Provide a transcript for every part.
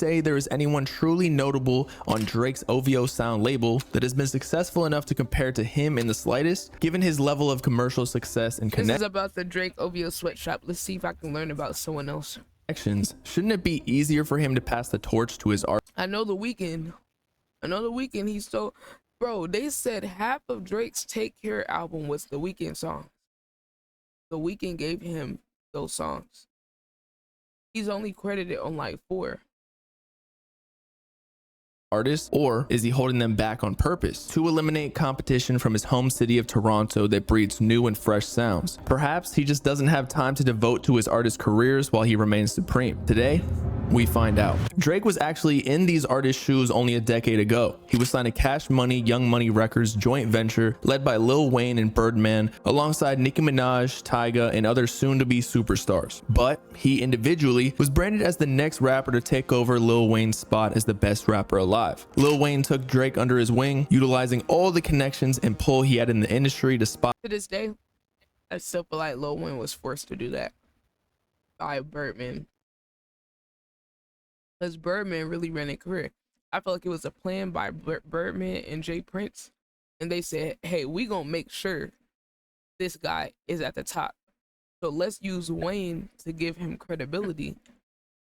say there is anyone truly notable on Drake's OVO Sound label that has been successful enough to compare to him in the slightest, given his level of commercial success and This is about the Drake OVO Sweatshop. Let's see if I can learn about someone else. connections. Shouldn't it be easier for him to pass the torch to his art? I know The Weeknd. He's so... Bro, they said half of Drake's Take Care album was The Weeknd song. The Weeknd gave him those songs. He's only credited on like 4. Artists, or is he holding them back on purpose to eliminate competition from his home city of Toronto that breeds new and fresh sounds? Perhaps he just doesn't have time to devote to his artist careers while he remains supreme. Today, we find out. Drake was actually in these artists' shoes only a decade ago. He was signed to Cash Money, Young Money Records joint venture led by Lil Wayne and Birdman, alongside Nicki Minaj, Tyga, and other soon-to-be superstars. But he individually was branded as the next rapper to take over Lil Wayne's spot as the best rapper alive. Lil Wayne took Drake under his wing, utilizing all the connections and pull he had in the industry to spot. To this day, I still feel like Lil Wayne was forced to do that by Birdman. Because Birdman really ran a career. I feel like it was a plan by Birdman and Jay Prince. And they said, hey, we gonna make sure this guy is at the top. So let's use Wayne to give him credibility.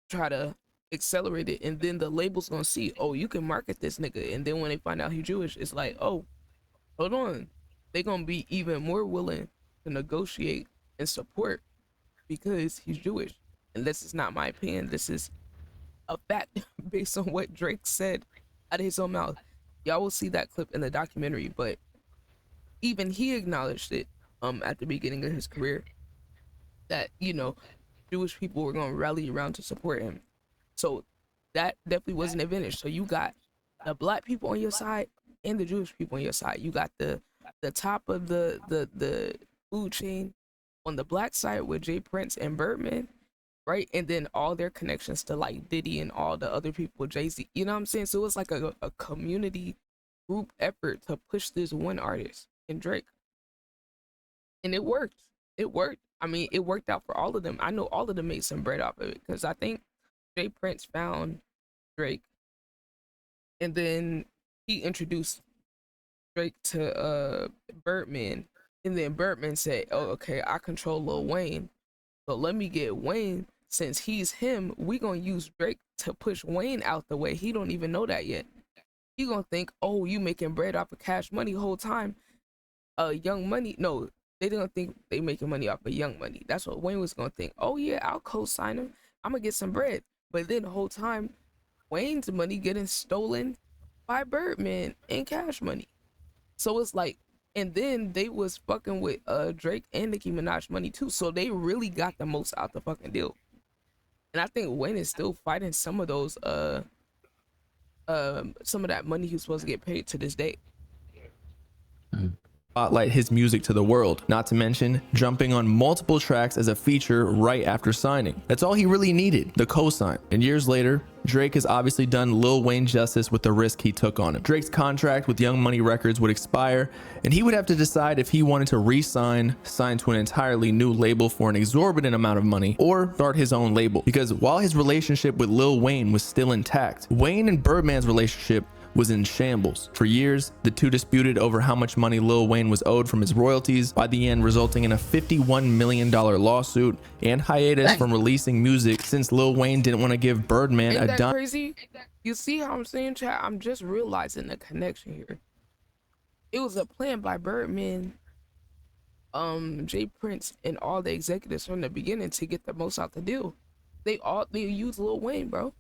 Try to accelerate it. And then the label's gonna see, oh, you can market this nigga. And then when they find out he's Jewish, it's like, oh, hold on. They're gonna be even more willing to negotiate and support because he's Jewish. And this is not my opinion. This is a fact based on what Drake said out of his own mouth. Y'all will see that clip in the documentary, but even he acknowledged it at the beginning of his career that, you know, Jewish people were going to rally around to support him. So that definitely was an advantage. So you got the black people on your side and the Jewish people on your side. You got the top of the food chain on the black side with Jay Prince and Birdman, right? And then all their connections to like Diddy and all the other people, Jay-Z, you know what I'm saying? So it was like a community group effort to push this one artist in Drake. And it worked. I mean, it worked out for all of them. I know all of them made some bread off of it because I think Jay Prince found Drake and then he introduced Drake to Birdman, and then Birdman said, oh, okay, I control Lil Wayne, so let me get Wayne. Since he's him, we gonna use Drake to push Wayne out the way. He don't even know that yet. He gonna think, oh, you making bread off of Cash Money whole time. Young Money, no, they don't think they making money off of Young Money. That's what Wayne was gonna think. Oh yeah, I'll co-sign him. I'm gonna get some bread. But then the whole time, Wayne's money getting stolen by Birdman and Cash Money. So it's like, and then they was fucking with Drake and Nicki Minaj money too. So they really got the most out the fucking deal. And I think Wayne is still fighting some of those some of that money he was supposed to get paid to this day. Spotlight his music to the world, not to mention jumping on multiple tracks as a feature right after signing. That's all he really needed, the cosign. And years later, Drake has obviously done Lil Wayne justice with the risk he took on him. Drake's contract with Young Money Records would expire, and he would have to decide if he wanted to re-sign, sign to an entirely new label for an exorbitant amount of money, or start his own label. Because while his relationship with Lil Wayne was still intact, Wayne and Birdman's relationship was in shambles. For years, the two disputed over how much money Lil Wayne was owed from his royalties, by the end resulting in a $51 million lawsuit and hiatus from releasing music since Lil Wayne didn't want to give Birdman Ain't a that dime. crazy? You see how I'm saying, chat? I'm just realizing the connection here. It was a plan by Birdman, Jay Prince, and all the executives from the beginning to get the most out the deal. They used Lil Wayne, bro.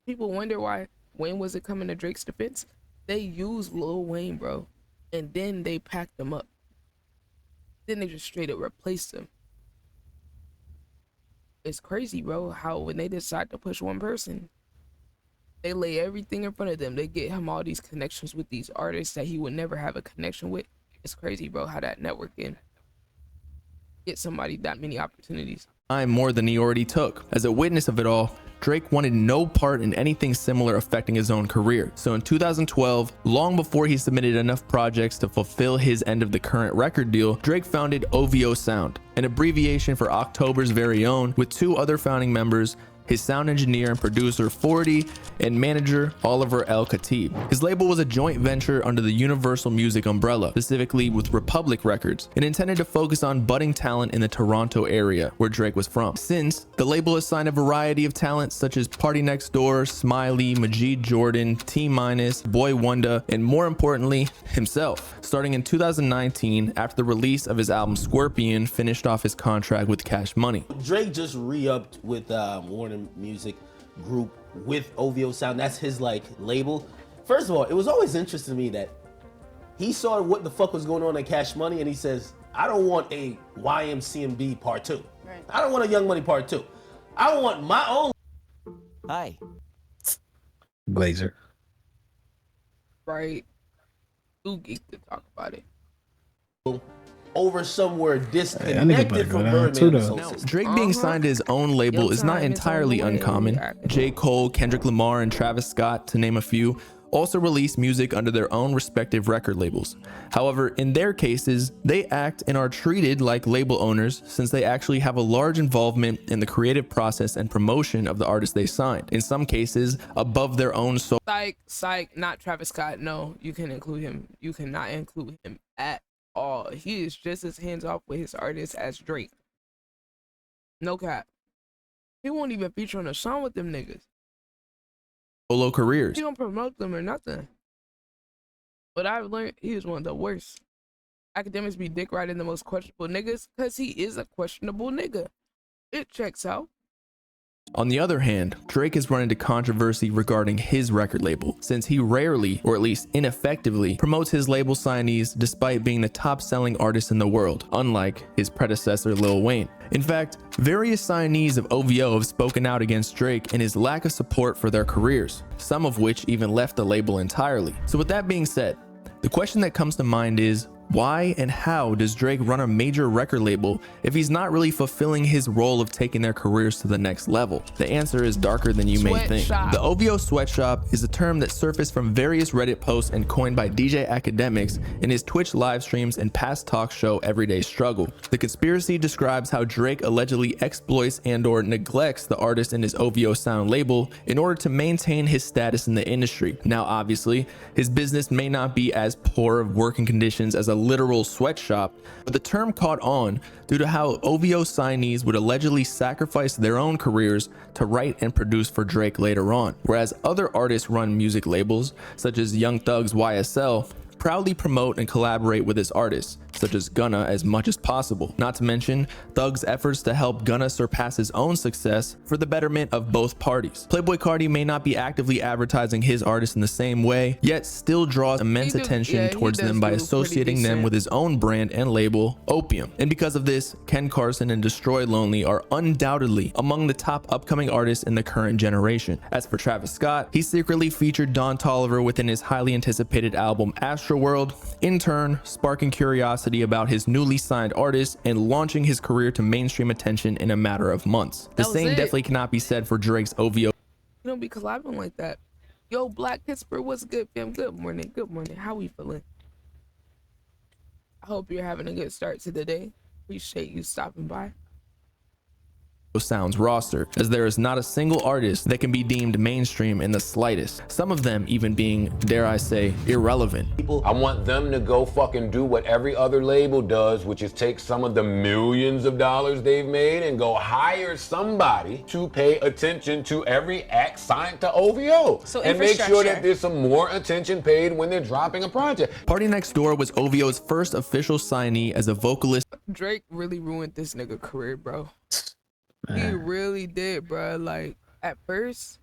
People wonder why Wayne wasn't coming to Drake's defense. They used Lil Wayne, bro, and then they packed him up. Then they just straight up replaced him. It's crazy, bro, how when they decide to push one person, they lay everything in front of them. They get him all these connections with these artists that he would never have a connection with. It's crazy, bro, how that network can get somebody that many opportunities. More than he already took. As a witness of it all, Drake wanted no part in anything similar affecting his own career. So in 2012, long before he submitted enough projects to fulfill his end of the current record deal, Drake founded OVO Sound, an abbreviation for October's Very Own, with two other founding members, his sound engineer and producer 40, and manager Oliver L. Khatib. His label was a joint venture under the Universal Music umbrella, specifically with Republic Records, and intended to focus on budding talent in the Toronto area, where Drake was from. Since, the label has signed a variety of talent such as Party Next Door, Smiley, Majid Jordan, T-Minus, Boy Wonder, and more importantly, himself. Starting in 2019, after the release of his album Scorpion finished off his contract with Cash Money. Drake just re-upped with Warner Music Group with OVO Sound. That's his like label. First of all, it was always interesting to me that he saw what the fuck was going on at Cash Money and he says, I don't want a YMCMB part 2. Right. I don't want a Young Money part 2. I want my own. Hi. Blazer. Right. Too geek to talk about it. Over somewhere disconnected from Birdman. Now, Drake being signed to his own label is not entirely uncommon. J. Cole, Kendrick Lamar, and Travis Scott, to name a few, also release music under their own respective record labels. However, in their cases, they act and are treated like label owners since they actually have a large involvement in the creative process and promotion of the artist they signed. In some cases, above their own soul. Psych, not Travis Scott. No, you can include him. You cannot include him at all. He is just as hands off with his artists as Drake. No cap. He won't even feature on a song with them niggas. Solo careers. He don't promote them or nothing. But I've learned he is one of the worst. Academics be dick riding the most questionable niggas because he is a questionable nigga. It checks out. On the other hand, Drake has run into controversy regarding his record label, since he rarely, or at least ineffectively, promotes his label signees despite being the top-selling artist in the world, unlike his predecessor Lil Wayne. In fact, various signees of OVO have spoken out against Drake and his lack of support for their careers, some of which even left the label entirely. So with that being said, the question that comes to mind is, why and how does Drake run a major record label if he's not really fulfilling his role of taking their careers to the next level? The answer is darker than you may think. The OVO Sweatshop is a term that surfaced from various Reddit posts and coined by DJ Academics in his Twitch live streams and past talk show Everyday Struggle. The conspiracy describes how Drake allegedly exploits and/or neglects the artist in his OVO Sound label in order to maintain his status in the industry. Now, obviously, his business may not be as poor of working conditions as a literal sweatshop, but the term caught on due to how OVO signees would allegedly sacrifice their own careers to write and produce for Drake later on, whereas other artists run music labels, such as Young Thug's YSL, proudly promote and collaborate with his artists, such as Gunna, as much as possible. Not to mention Thug's efforts to help Gunna surpass his own success for the betterment of both parties. Playboi Carti may not be actively advertising his artists in the same way, yet still draws immense attention towards them by associating them with his own brand and label, Opium. And because of this, Ken Carson and Destroy Lonely are undoubtedly among the top upcoming artists in the current generation. As for Travis Scott, he secretly featured Don Toliver within his highly anticipated album Astroworld, in turn sparking curiosity about his newly signed artist and launching his career to mainstream attention in a matter of months. The same definitely cannot be said for Drake's OVO. You don't be collabing like that. Yo, Black Pittsburgh, what's good, fam? Good morning. Good morning. How we feeling? I hope you're having a good start to the day. Appreciate you stopping by. Sounds roster, as there is not a single artist that can be deemed mainstream in the slightest, some of them even being, dare I say, irrelevant. I want them to go fucking do what every other label does, which is take some of the millions of dollars they've made and go hire somebody to pay attention to every act signed to OVO, and make sure that there's some more attention paid when they're dropping a project. Party Next Door was OVO's first official signee as a vocalist. Drake really ruined this nigga career, bro. He really did, bro. Like, at first,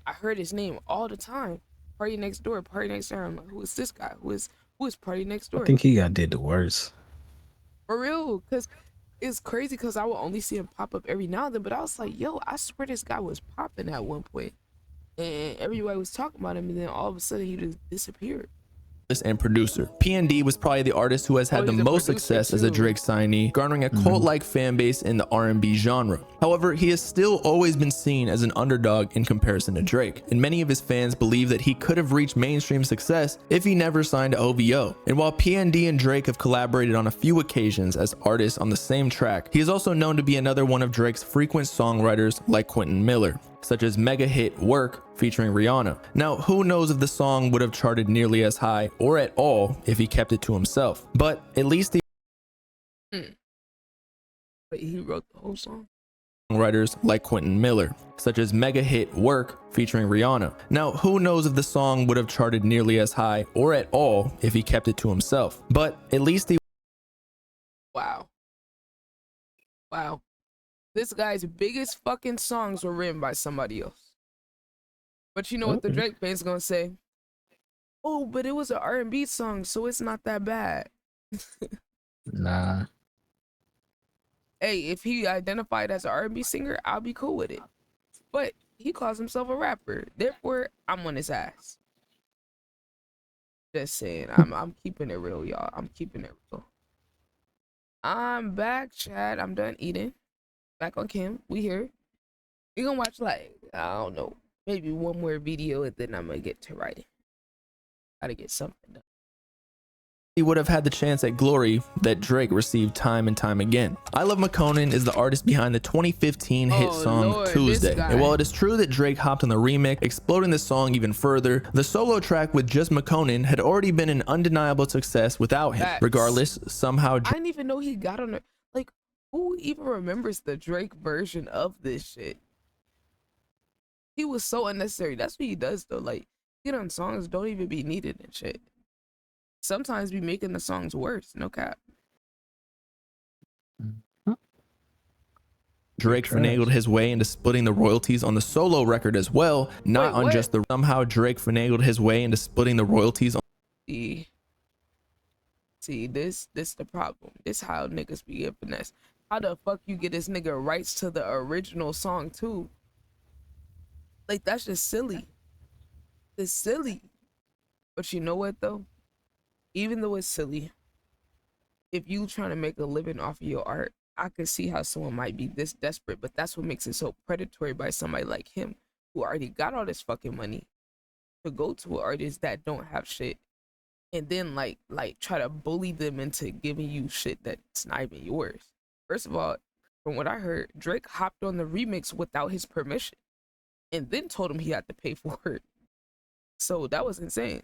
I heard his name all the time. Party Next Door, Party Next Door. I'm like, who is this guy? Who is Party Next Door? I think he did the worst. For real, because it's crazy because I will only see him pop up every now and then, but I was like, yo, I swear this guy was popping at one point. And everybody was talking about him, and then all of a sudden he just disappeared. and producer. PND was probably the artist who has had the he's a most producer success as a too. Drake signee, garnering a cult-like fan base in the R&B genre. However, he has still always been seen as an underdog in comparison to Drake, and many of his fans believe that he could have reached mainstream success if he never signed to OVO. And while PND and Drake have collaborated on a few occasions as artists on the same track, he is also known to be another one of Drake's frequent songwriters like Quentin Miller, such as mega hit Work featuring Rihanna. Now, who knows if the song would have charted nearly as high or at all if he kept it to himself, but at least the But he wrote the whole song. songwriters like Quentin Miller, such as mega hit Work featuring Rihanna. Now, who knows if the song would have charted nearly as high or at all if he kept it to himself, but at least the Wow. Wow. This guy's biggest fucking songs were written by somebody else. But you know what the Drake fans gonna say? Oh, but it was an R&B song, so it's not that bad. Nah. Hey, if he identified as an R&B singer, I'll be cool with it. But he calls himself a rapper, therefore I'm on his ass. Just saying, I'm keeping it real, y'all. I'm keeping it real. I'm back, Chad. I'm done eating. Back on Kim. We here. We gonna watch like, I don't know, maybe one more video and then I'm gonna get to writing. Gotta get something done. he would have had the chance at glory that Drake received time and time again. I Love McConan is the artist behind the 2015 hit song Lord, Tuesday. this guy. And while it is true that Drake hopped on the remix, exploding the song even further, the solo track with just McConan had already been an undeniable success without him. Facts. Regardless, somehow I didn't even know he got on it. Like, who even remembers the Drake version of this shit? He was so unnecessary. That's what he does though. Like, get on songs don't even be needed and shit. Sometimes be making the songs worse. No cap. Drake finagled his way into splitting the royalties on the solo record as well, not Wait, on what? just the somehow Drake finagled his way into splitting the royalties on See, this the problem. This how niggas be getting finesse. How the fuck you get this nigga rights to the original song too? Like, that's just silly. It's silly. But you know what though? Even though it's silly, if you trying to make a living off of your art, I could see how someone might be this desperate, but that's what makes it so predatory by somebody like him who already got all this fucking money to go to an artist that don't have shit and then like try to bully them into giving you shit that's not even yours. First of all, from what I heard, Drake hopped on the remix without his permission and then told him he had to pay for it. So that was insane.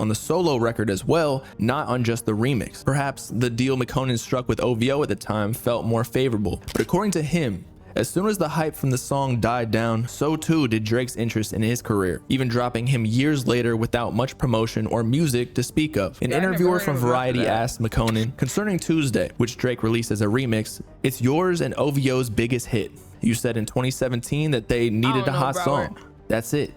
the solo record as well, not on just the remix. Perhaps the deal McConan struck with OVO at the time felt more favorable, but according to him, as soon as the hype from the song died down, so too did Drake's interest in his career, even dropping him years later without much promotion or music to speak of. An Yeah, I never interviewer heard from of him after Variety that. asked McConan, concerning Tuesday, which Drake released as a remix, it's yours and OVO's biggest hit. You said in 2017 that they needed a don't know, hot bro. song. That's it.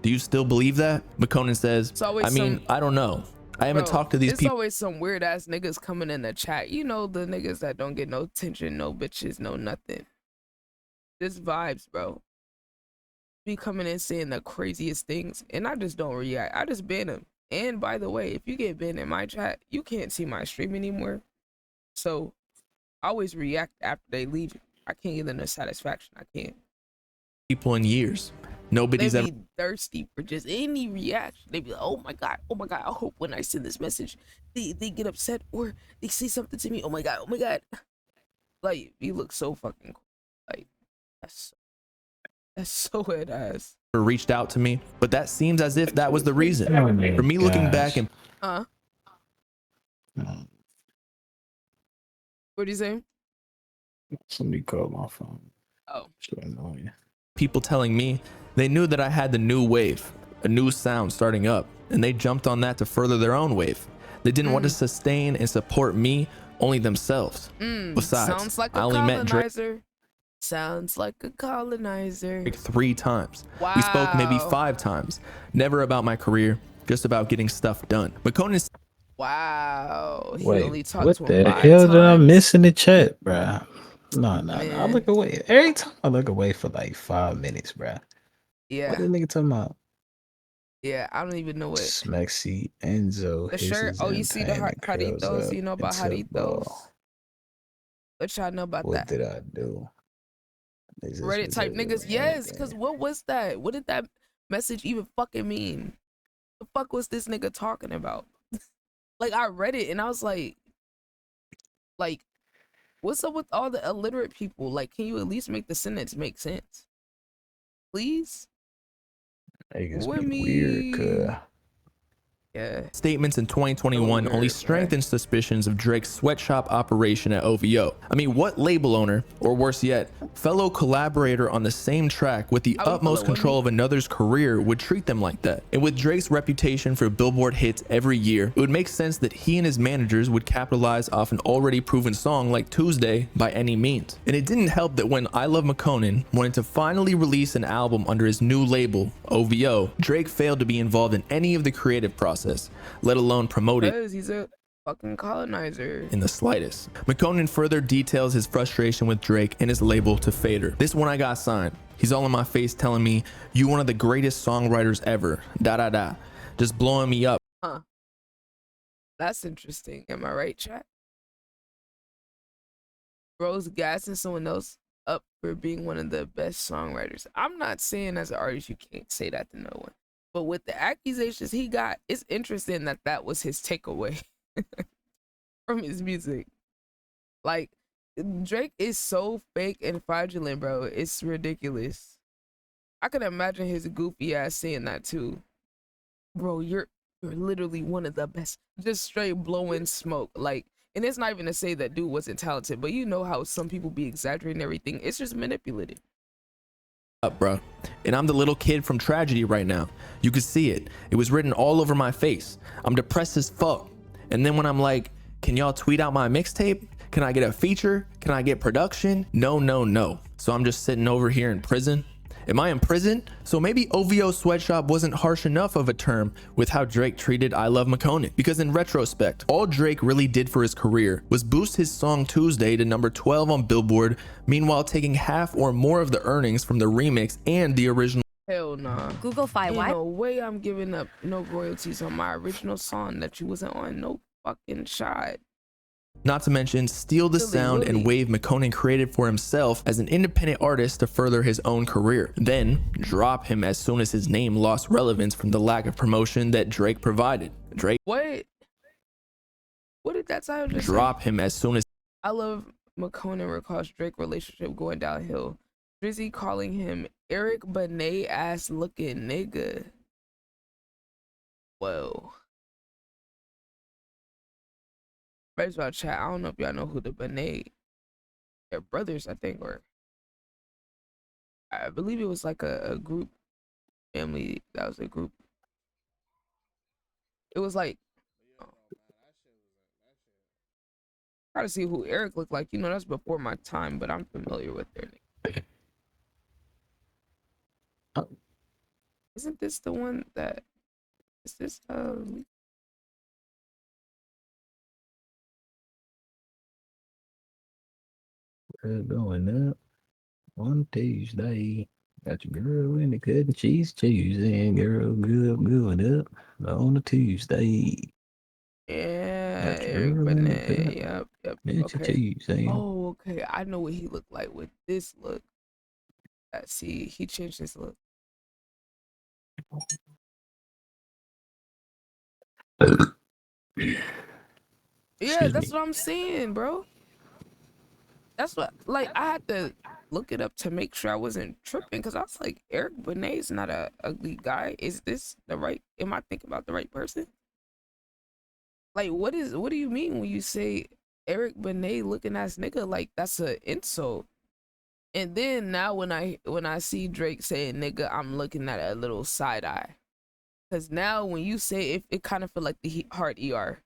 Do you still believe that? McConan says, It's always I mean, some- I don't know. I haven't Bro, talked to these it's people. always some weird ass niggas coming in the chat. You know, the niggas that don't get no attention, no bitches, no nothing. Just vibes, bro. Be coming in saying the craziest things, and I just don't react. I just ban them. And by the way, if you get banned in my chat, you can't see my stream anymore. So I always react after they leave. I can't give them the satisfaction. I can't. People in years. They Nobody's ever be thirsty for just any reaction. They be like, oh my god, I hope when I send this message, they get upset or they say something to me. Oh my god. Like, you look so fucking cool. Like, that's so head ass. reached out to me, but that seems as if that was the reason. Oh my For me looking gosh. back and What do you say? Somebody called my phone. Oh, So annoying. people telling me they knew that I had the new wave, a new sound starting up, and they jumped on that to further their own wave. They didn't want to sustain and support me, only themselves. Besides, sounds like I a only met Drake colonizer. Sounds like a colonizer. 3 times. We spoke maybe Wow. 5 times. Never about my career, just about getting stuff done. McConan Wow. He only Wait, talked what to him the 5 hell did I times. miss in the chat, bruh? No. I Man. look away every time. I look away for like 5 minutes, bruh. What Yeah, this nigga talking about? yeah. I don't even know what Smexy, Enzo, the shirt. hisses Oh, you and see the pain and curls Jaritos? up You know about into Jaritos? ball. What y'all know about What that? did I do? Is this Reddit type because of niggas. Yes, cause anything? what was that? What did that message even fucking mean? The fuck was this nigga talking about? Like I read it and I was like, what's up with all the illiterate people? Like, can you at least make the sentence make sense, please? Niggas With be weird, me. Yeah. Statements in 2021 only Weird, strengthened suspicions of Drake's sweatshop operation at OVO. I mean, what label owner, or worse yet, fellow collaborator on the same track with the How you utmost follow with control me? of another's career would treat them like that? And with Drake's reputation for Billboard hits every year, it would make sense that he and his managers would capitalize off an already proven song like Tuesday by any means. And it didn't help that when I Love McConan wanted to finally release an album under his new label, OVO, Drake failed to be involved in any of the creative process, let alone promote it Because he's a fucking colonizer. in the slightest. McConan further details his frustration with Drake and his label to Fader. This one I got signed. He's all in my face telling me, "You one of the greatest songwriters ever. Da da da." Just blowing me up. Huh. That's interesting. Am I right, chat? Bro's gassing someone else up for being one of the best songwriters. I'm not saying as an artist you can't say that to no one. But with the accusations he got, it's interesting that that was his takeaway from his music. Like, Drake is so fake and fraudulent, bro. It's ridiculous. I can imagine his goofy ass saying that too. Bro, you're literally one of the best. Just straight blowing smoke. Like, and it's not even to say that dude wasn't talented, but you know how some people be exaggerating everything. It's just manipulated. Up, bro. And I'm the little kid from Tragedy right now. You could see it. It was written all over my face. I'm depressed as fuck. And then when I'm like, can y'all tweet out my mixtape? Can I get a feature? Can I get production? No, no, no. So I'm just sitting over here in prison. Am I in prison? So maybe OVO Sweatshop wasn't harsh enough of a term with how Drake treated I Love McConan. Because in retrospect, all Drake really did for his career was boost his song Tuesday to number 12 on Billboard, meanwhile taking half or more of the earnings from the remix and the original. Hell nah. Google Fi Ain't Wi. no way I'm giving up no royalties on my original song that you wasn't on. No fucking shot. Not to mention steal the Silly sound and Willy. wave McConan created for himself as an independent artist to further his own career. Then drop him as soon as his name lost relevance from the lack of promotion that Drake provided. Drake What? What did that title just say? drop him as soon as I Love McConan recalls Drake relationship going downhill. Drizzy calling him Eric Benet ass looking nigga. Whoa. First of all, chat, I don't know if y'all know who the Benet, they're brothers, I think, or I believe it was like a group family. That was a group. It was like, try to see who Eric looked like. You know, that's before my time, but I'm familiar with their name. Isn't this the one that is this Going up on Tuesday. Got your girl in the cut and cheese Tuesday. Girl, good going up on a Tuesday. yeah, Got your Eric girl in the Benet. cut. Yep. It's a Okay. Tuesday. Oh, okay. I know what he looked like with this look. Let's see, he changed his look. Yeah, Excuse that's me. what I'm saying, bro. That's what, like, I had to look it up to make sure I wasn't tripping, because I was like, Eric Benet's not a ugly guy. Is this the right, am I thinking about the right person? Like, what do you mean when you say Eric Benet looking ass nigga? Like, that's an insult. And then now when I see Drake saying nigga, I'm looking at a little side eye. Cause now when you say it kind of feel like the hard ER.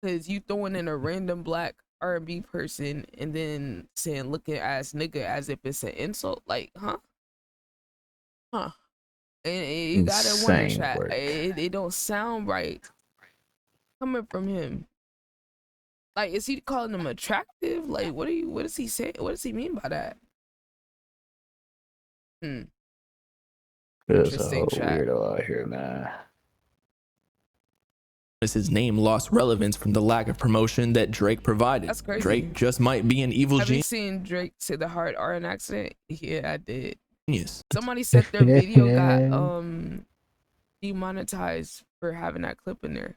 Cause you throwing in a random black R&B person and then saying looking ass nigga as if it's an insult. Like, huh? Huh? And you gotta wonder, Insane chat. work. It don't sound right coming from him. Like, is he calling them attractive? Like, what does he say? What does he mean by that? There's a Interesting whole chat. weirdo out here, man. his name lost relevance from the lack of promotion that Drake provided. That's crazy. Drake just might be an evil Have you seen Drake say the hard R in accident? Yeah, I did. genius. Somebody said their video got demonetized for having that clip in there.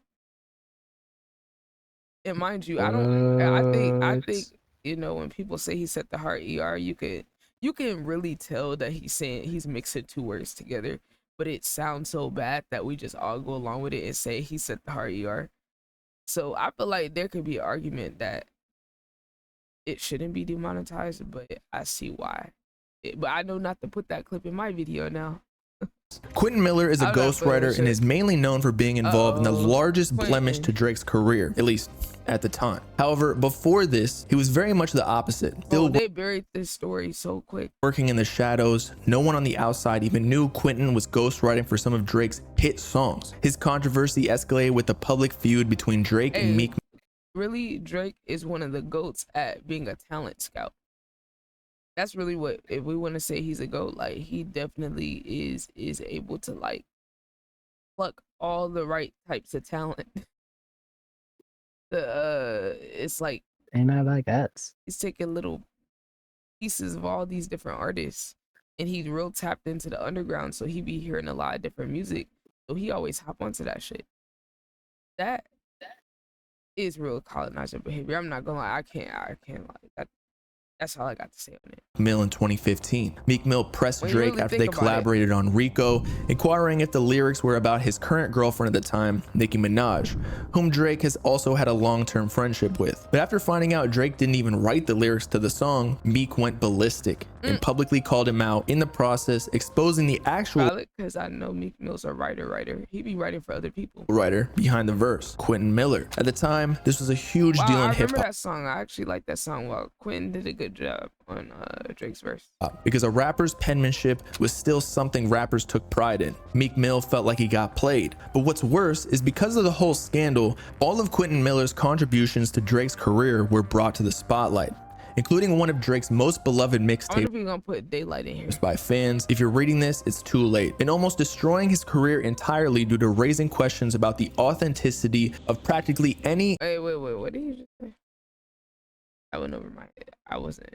And mind you, I think you know, when people say he said the hard ER, you can really tell that he's mixing two words together, but it sounds so bad that we just all go along with it and say he said the hard ER. So I feel like there could be an argument that it shouldn't be demonetized, but I see why. But I know not to put that clip in my video now. Quentin Miller is a ghostwriter and is mainly known for being involved in the largest blemish to Drake's career, at least at the time. However, before this, he was very much the opposite. Still they buried this story so quick. Working in the shadows, no one on the outside even knew Quentin was ghostwriting for some of Drake's hit songs. His controversy escalated with the public feud between Drake and Meek. Really, Drake is one of the GOATs at being a talent scout. That's really what, if we want to say he's a GOAT, like, he definitely is able to, like, pluck all the right types of talent. It's like, ain't I like that? He's taking little pieces of all these different artists, and he's real tapped into the underground, so he be hearing a lot of different music, so he always hop onto that shit. That is real colonizer behavior. I'm not gonna lie, I can't lie. That's all I got to say on it. Mill in 2015. Meek Mill pressed Drake after they collaborated on Rico, inquiring if the lyrics were about his current girlfriend at the time, Nicki Minaj, whom Drake has also had a long-term friendship with. But after finding out Drake didn't even write the lyrics to the song, Meek went ballistic and publicly called him out, in the process exposing the actual because I know Meek Mill's a writer. He be writing for other people. Writer behind the verse, Quentin Miller. At the time, this was a huge deal in hip-hop. I remember that song. I actually like that song. Well, Quentin did a good job on Drake's verse. Because a rapper's penmanship was still something rappers took pride in. Meek Mill felt like he got played. But what's worse is because of the whole scandal, all of Quentin Miller's contributions to Drake's career were brought to the spotlight, including one of Drake's most beloved mixtapes. I wonder if you're gonna put Daylight in here. By fans. If you're reading this, it's too late, and almost destroying his career entirely due to raising questions about the authenticity of practically any. Wait, what did you just say? I went over my head. I wasn't.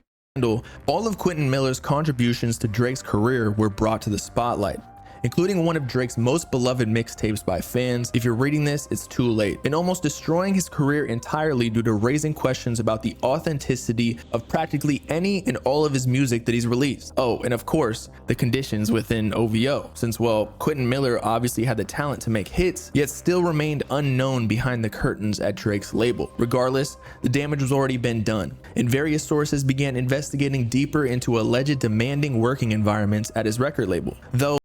All of Quentin Miller's contributions to Drake's career were brought to the spotlight, including one of Drake's most beloved mixtapes by fans. If you're reading this, it's too late, and almost destroying his career entirely due to raising questions about the authenticity of practically any and all of his music that he's released. Oh, and of course, the conditions within OVO, since, well, Quentin Miller obviously had the talent to make hits, yet still remained unknown behind the curtains at Drake's label. Regardless, the damage was already been done, and various sources began investigating deeper into alleged demanding working environments at his record label, though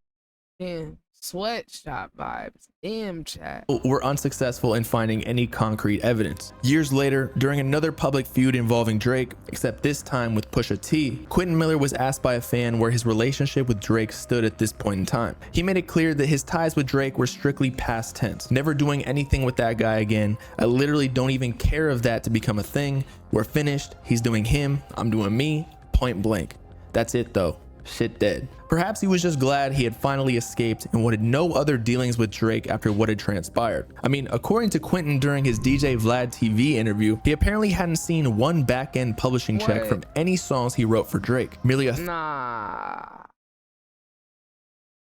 damn, sweatshop vibes. Damn, chat. Were unsuccessful in finding any concrete evidence. Years later, during another public feud involving Drake, except this time with Pusha T, Quentin Miller was asked by a fan where his relationship with Drake stood at this point in time. He made it clear that his ties with Drake were strictly past tense, never doing anything with that guy again. I literally don't even care of that to become a thing. We're finished. He's doing him, I'm doing me, point blank. That's it though. Shit dead. Perhaps he was just glad he had finally escaped and wanted no other dealings with Drake after what had transpired. I mean, according to Quentin during his DJ Vlad TV interview, he apparently hadn't seen one back-end publishing check from any songs he wrote for Drake. Merely a nah.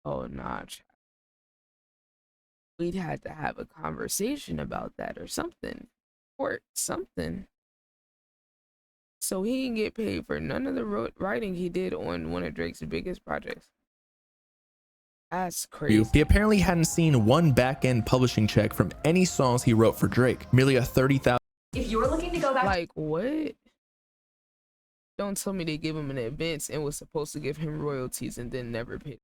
Oh, nah. We'd had to have a conversation about that or something. Or something. So he didn't get paid for none of the writing he did on one of Drake's biggest projects. That's crazy. He apparently hadn't seen one back-end publishing check from any songs he wrote for Drake. Merely a $30,000. If you're looking to go back, like what? Don't tell me they gave him an advance and was supposed to give him royalties and then never paid.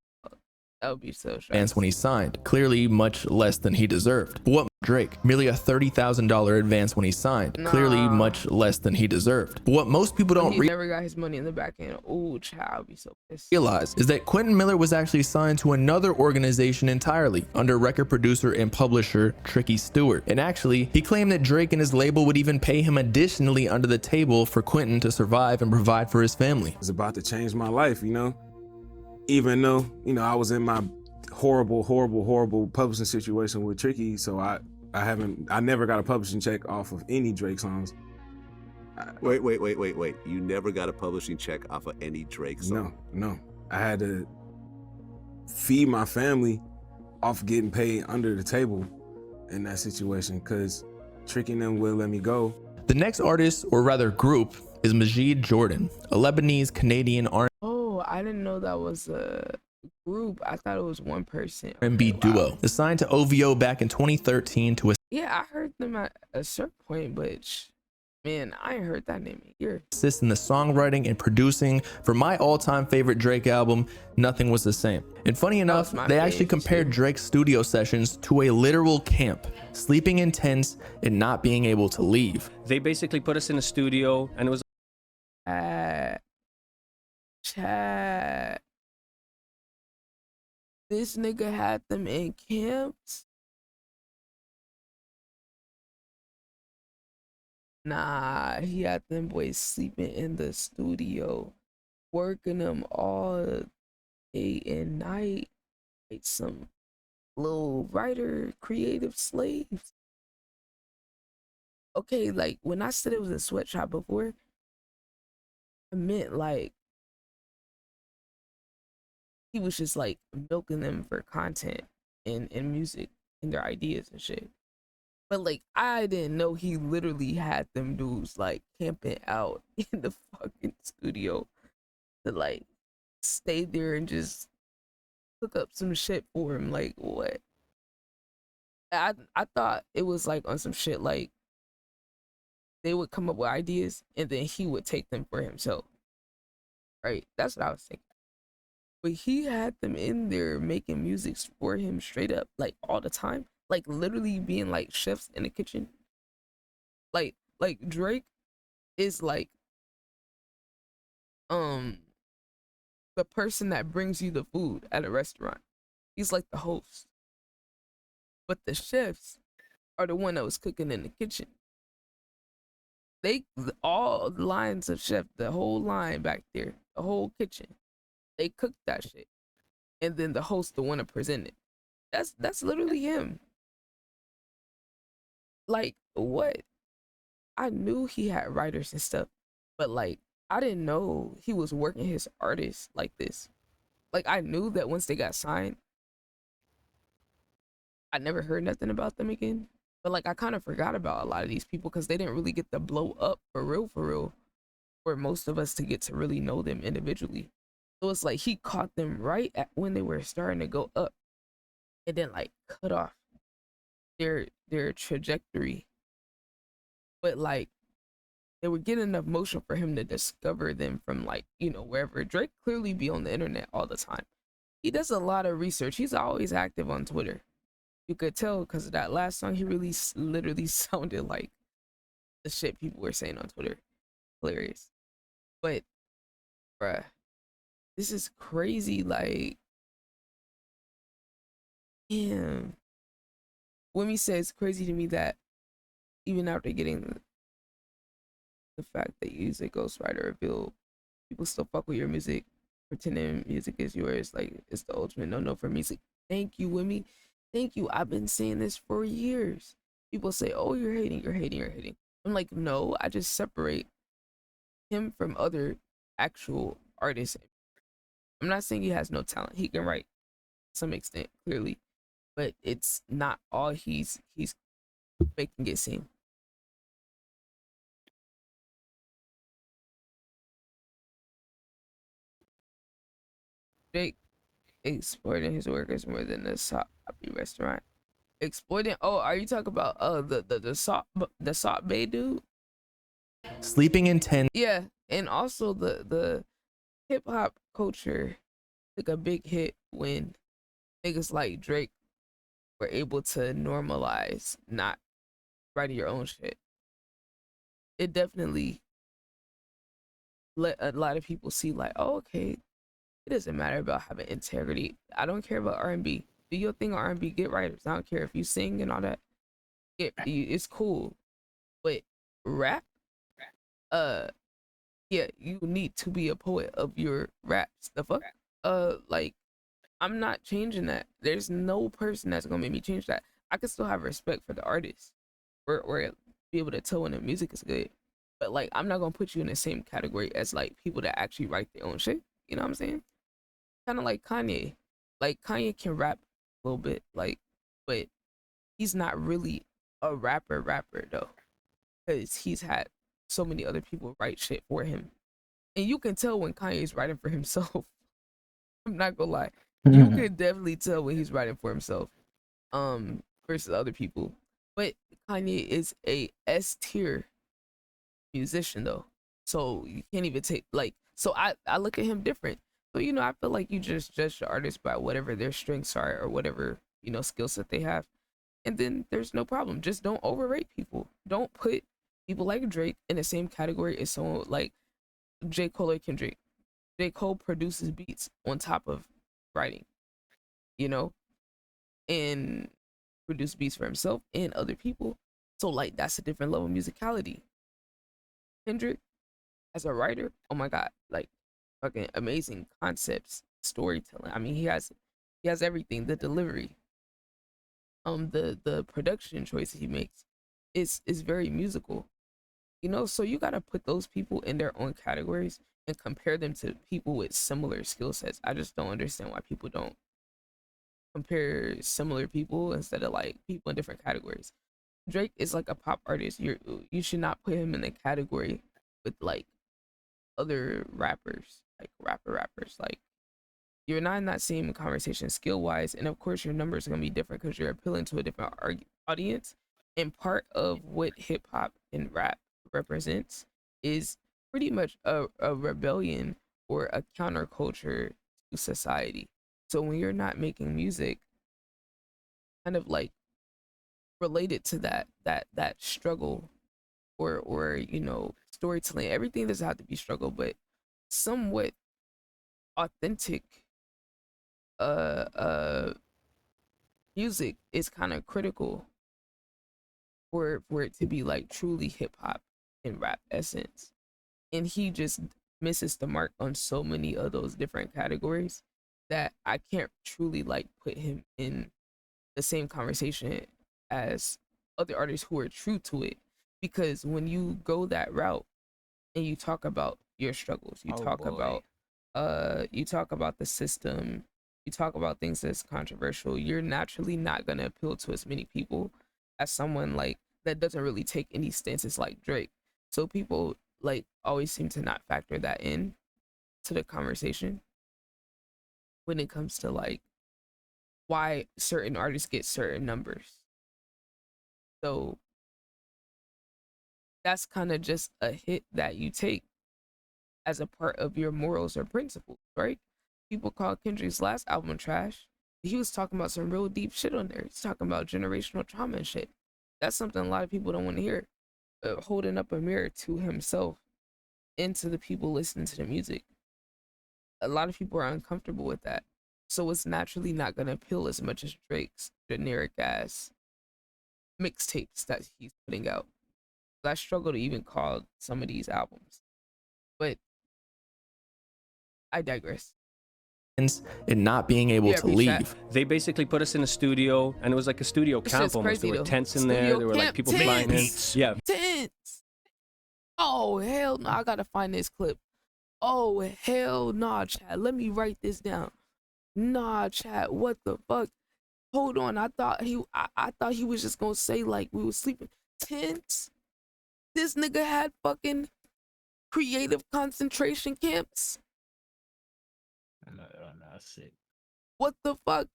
That would be so advance when shocking. he signed, clearly much less than he deserved. But what Drake? Merely a $30,000 advance when he signed, clearly Nah. much less than he deserved. But what most people don't He never got his money in the back end. Ooh, child, I'd be so pissed. realize is that Quentin Miller was actually signed to another organization entirely under record producer and publisher Tricky Stewart. And actually, he claimed that Drake and his label would even pay him additionally under the table for Quentin to survive and provide for his family. It's about to change my life, you know? Even though, you know, I was in my horrible publishing situation with Tricky, so I never got a publishing check off of any Drake songs. Wait. You never got a publishing check off of any Drake song? No. I had to feed my family off getting paid under the table in that situation because Tricky and them wouldn't let me go. The next artist, or rather group, is Majid Jordan, a Lebanese Canadian Oh, I didn't know that was a group. I thought it was one person. R&B duo, assigned to OVO back in 2013 to Yeah, I heard them at a certain point, but man, I ain't heard that name in years. assist in the songwriting and producing for my all-time favorite Drake album, Nothing Was the Same. And funny enough, my they actually fave, compared too. Drake's studio sessions to a literal camp, sleeping in tents and not being able to leave. They basically put us in a studio, and it was Chad. This nigga had them in camps? Nah, he had them boys sleeping in the studio, working them all day and night, like some little writer, creative slaves. Okay, like when I said it was a sweatshop before, I meant like he was just like milking them for content and music and their ideas and shit. But like I didn't know he literally had them dudes like camping out in the fucking studio to like stay there and just cook up some shit for him. Like what? I thought it was like on some shit like they would come up with ideas and then he would take them for himself. Right? That's what I was thinking. But he had them in there making music for him straight up, like all the time. Like literally being like chefs in the kitchen. Like Drake is like the person that brings you the food at a restaurant. He's like the host. But the chefs are the one that was cooking in the kitchen. All lines of chef, the whole line back there, the whole kitchen, they cooked that shit. And then the host, the one to present it. That's literally him. Like, what? I knew he had writers and stuff, but like, I didn't know he was working his artists like this. Like, I knew that once they got signed, I never heard nothing about them again. But like, I kind of forgot about a lot of these people because they didn't really get to blow up for real, for most of us to get to really know them individually. So it's like he caught them right at when they were starting to go up and then like cut off their trajectory. But like they were getting enough motion for him to discover them from like, you know, wherever. Drake clearly be on the internet all the time. He does a lot of research. He's always active on Twitter. You could tell because of that last song, he really literally sounded like the shit people were saying on Twitter. Hilarious. But, bruh, this is crazy. Like, damn. Wimmy says it's crazy to me that even after getting the fact that you use a ghostwriter reveal, people still fuck with your music, pretending music is yours. Like, it's the ultimate no-no for music. Thank you, Wimmy. Thank you. I've been saying this for years. People say, oh, you're hating. I'm like, no, I just separate him from other actual artists. I'm not saying he has no talent. He can write to some extent, clearly. But it's not all he's making it seem. Jake exploiting his workers more than a sloppy restaurant. Exploiting? Oh, are you talking about the Salt Bay dude? Sleeping in tents. Yeah, and also the hip hop culture took a big hit when niggas like Drake were able to normalize not writing your own shit, it definitely let a lot of people see like, oh, okay, it doesn't matter about having integrity. I don't care about R&B. Do your thing on R&B, get writers. I don't care if you sing and all that. It's cool. But rap, yeah, you need to be a poet of your raps. The fuck? Like, I'm not changing that. There's no person that's gonna make me change that. I can still have respect for the artist, or be able to tell when the music is good. But like, I'm not gonna put you in the same category as like people that actually write their own shit. You know what I'm saying? Kind of like Kanye. Like Kanye can rap a little bit, like, but he's not really a rapper though, because he's had so many other people write shit for him, and you can tell when Kanye's writing for himself. I'm not gonna lie, you can definitely tell when he's writing for himself, versus other people. But Kanye is a S tier musician though, so you can't even take like. So I look at him different. So you know, I feel like you just judge the artist by whatever their strengths are or whatever, you know, skill set they have, and then there's no problem. Just don't overrate people. Don't put people like Drake in the same category as someone like J. Cole or Kendrick. J. Cole produces beats on top of writing, you know, and produce beats for himself and other people. So like that's a different level of musicality. Kendrick, as a writer, oh my god, like fucking amazing concepts, storytelling. I mean, he has everything. The delivery, the production choices he makes is very musical. You know, so you gotta put those people in their own categories and compare them to people with similar skill sets. I just don't understand why people don't compare similar people instead of like people in different categories. Drake is like a pop artist. You should not put him in the category with like other rappers, like rappers. Like you're not in that same conversation skill wise, and of course your numbers are gonna be different because you're appealing to a different audience. And part of what hip hop and rap represents is pretty much a rebellion or a counterculture to society. So when you're not making music kind of like related to that struggle or you know, storytelling, everything doesn't have to be struggle, but somewhat authentic uh uh music is kind of critical for it to be like truly hip hop and rap essence. And he just misses the mark on so many of those different categories that I can't truly like put him in the same conversation as other artists who are true to it. Because when you go that route and you talk about your struggles, you talk about the system, you talk about things that's controversial, you're naturally not gonna appeal to as many people as someone like that doesn't really take any stances like Drake. So people like always seem to not factor that in to the conversation when it comes to like why certain artists get certain numbers. So that's kind of just a hit that you take as a part of your morals or principles, right? People call Kendrick's last album trash. He was talking about some real deep shit on there. He's talking about generational trauma and shit. That's something a lot of people don't want to hear. Holding up a mirror to himself and to the people listening to the music. A lot of people are uncomfortable with that. So it's naturally not going to appeal as much as Drake's generic ass mixtapes that he's putting out. I struggle to even call some of these albums. But I digress. And not being able Yeah, to peace chat. leave. They basically put us in a studio, and it was like a studio This camp shit's almost. crazy, There were though. tents in Studio there. There were like camp people flying in. tents. Yeah. Tents. Oh, hell no. I gotta find this clip. Oh, hell nah, chat. Let me write this down. Nah, chat. What the fuck? Hold on. I thought he was just gonna say like we were sleeping. Tents? This nigga had fucking creative concentration camps? I know, sick. What the fuck?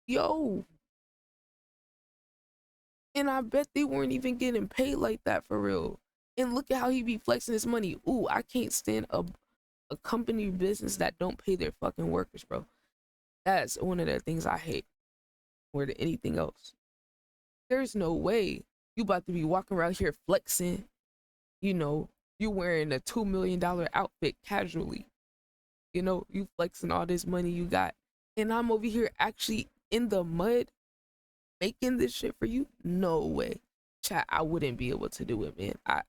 Yo. And I bet they weren't even getting paid like that for real. And look at how he be flexing his money. Ooh, I can't stand a company business that don't pay their fucking workers, bro. That's one of the things I hate more than anything else. There's no way you about to be walking around here flexing, you know, you wearing a $2 million outfit casually. You know, you flexing all this money you got. And I'm over here actually in the mud making this shit for you? No way. Chat, I wouldn't be able to do it, man. I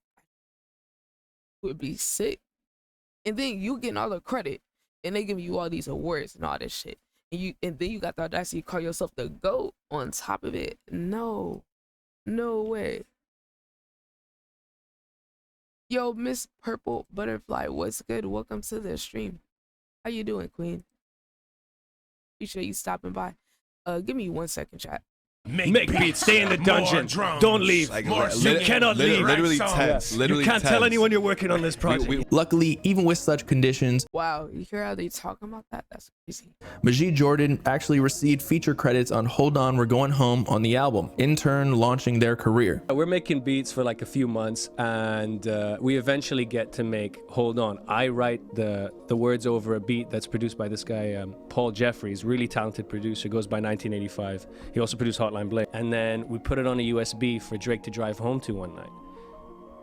would be sick. And then you getting all the credit and they give you all these awards and all this shit. And then you got the audacity to call yourself the GOAT on top of it. No. No way. Yo, Miss Purple Butterfly, what's good? Welcome to the stream. How you doing, Queen? Appreciate you stopping by. Give me 1 second, chat. Make beats, stay in the dungeon. Don't leave. You cannot leave. Literally tense. You can't tell anyone you're working on this project. Luckily, even with such conditions, wow, you hear how they talking about that? That's crazy. Majid Jordan actually received feature credits on Hold On, We're Going Home on the album, in turn launching their career. We're making beats for like a few months, and we eventually get to make Hold On. I write the words over a beat that's produced by this guy, Paul Jeffries, really talented producer, goes by 1985. He also produced Hotline Bling. And then we put it on a USB for Drake to drive home to one night.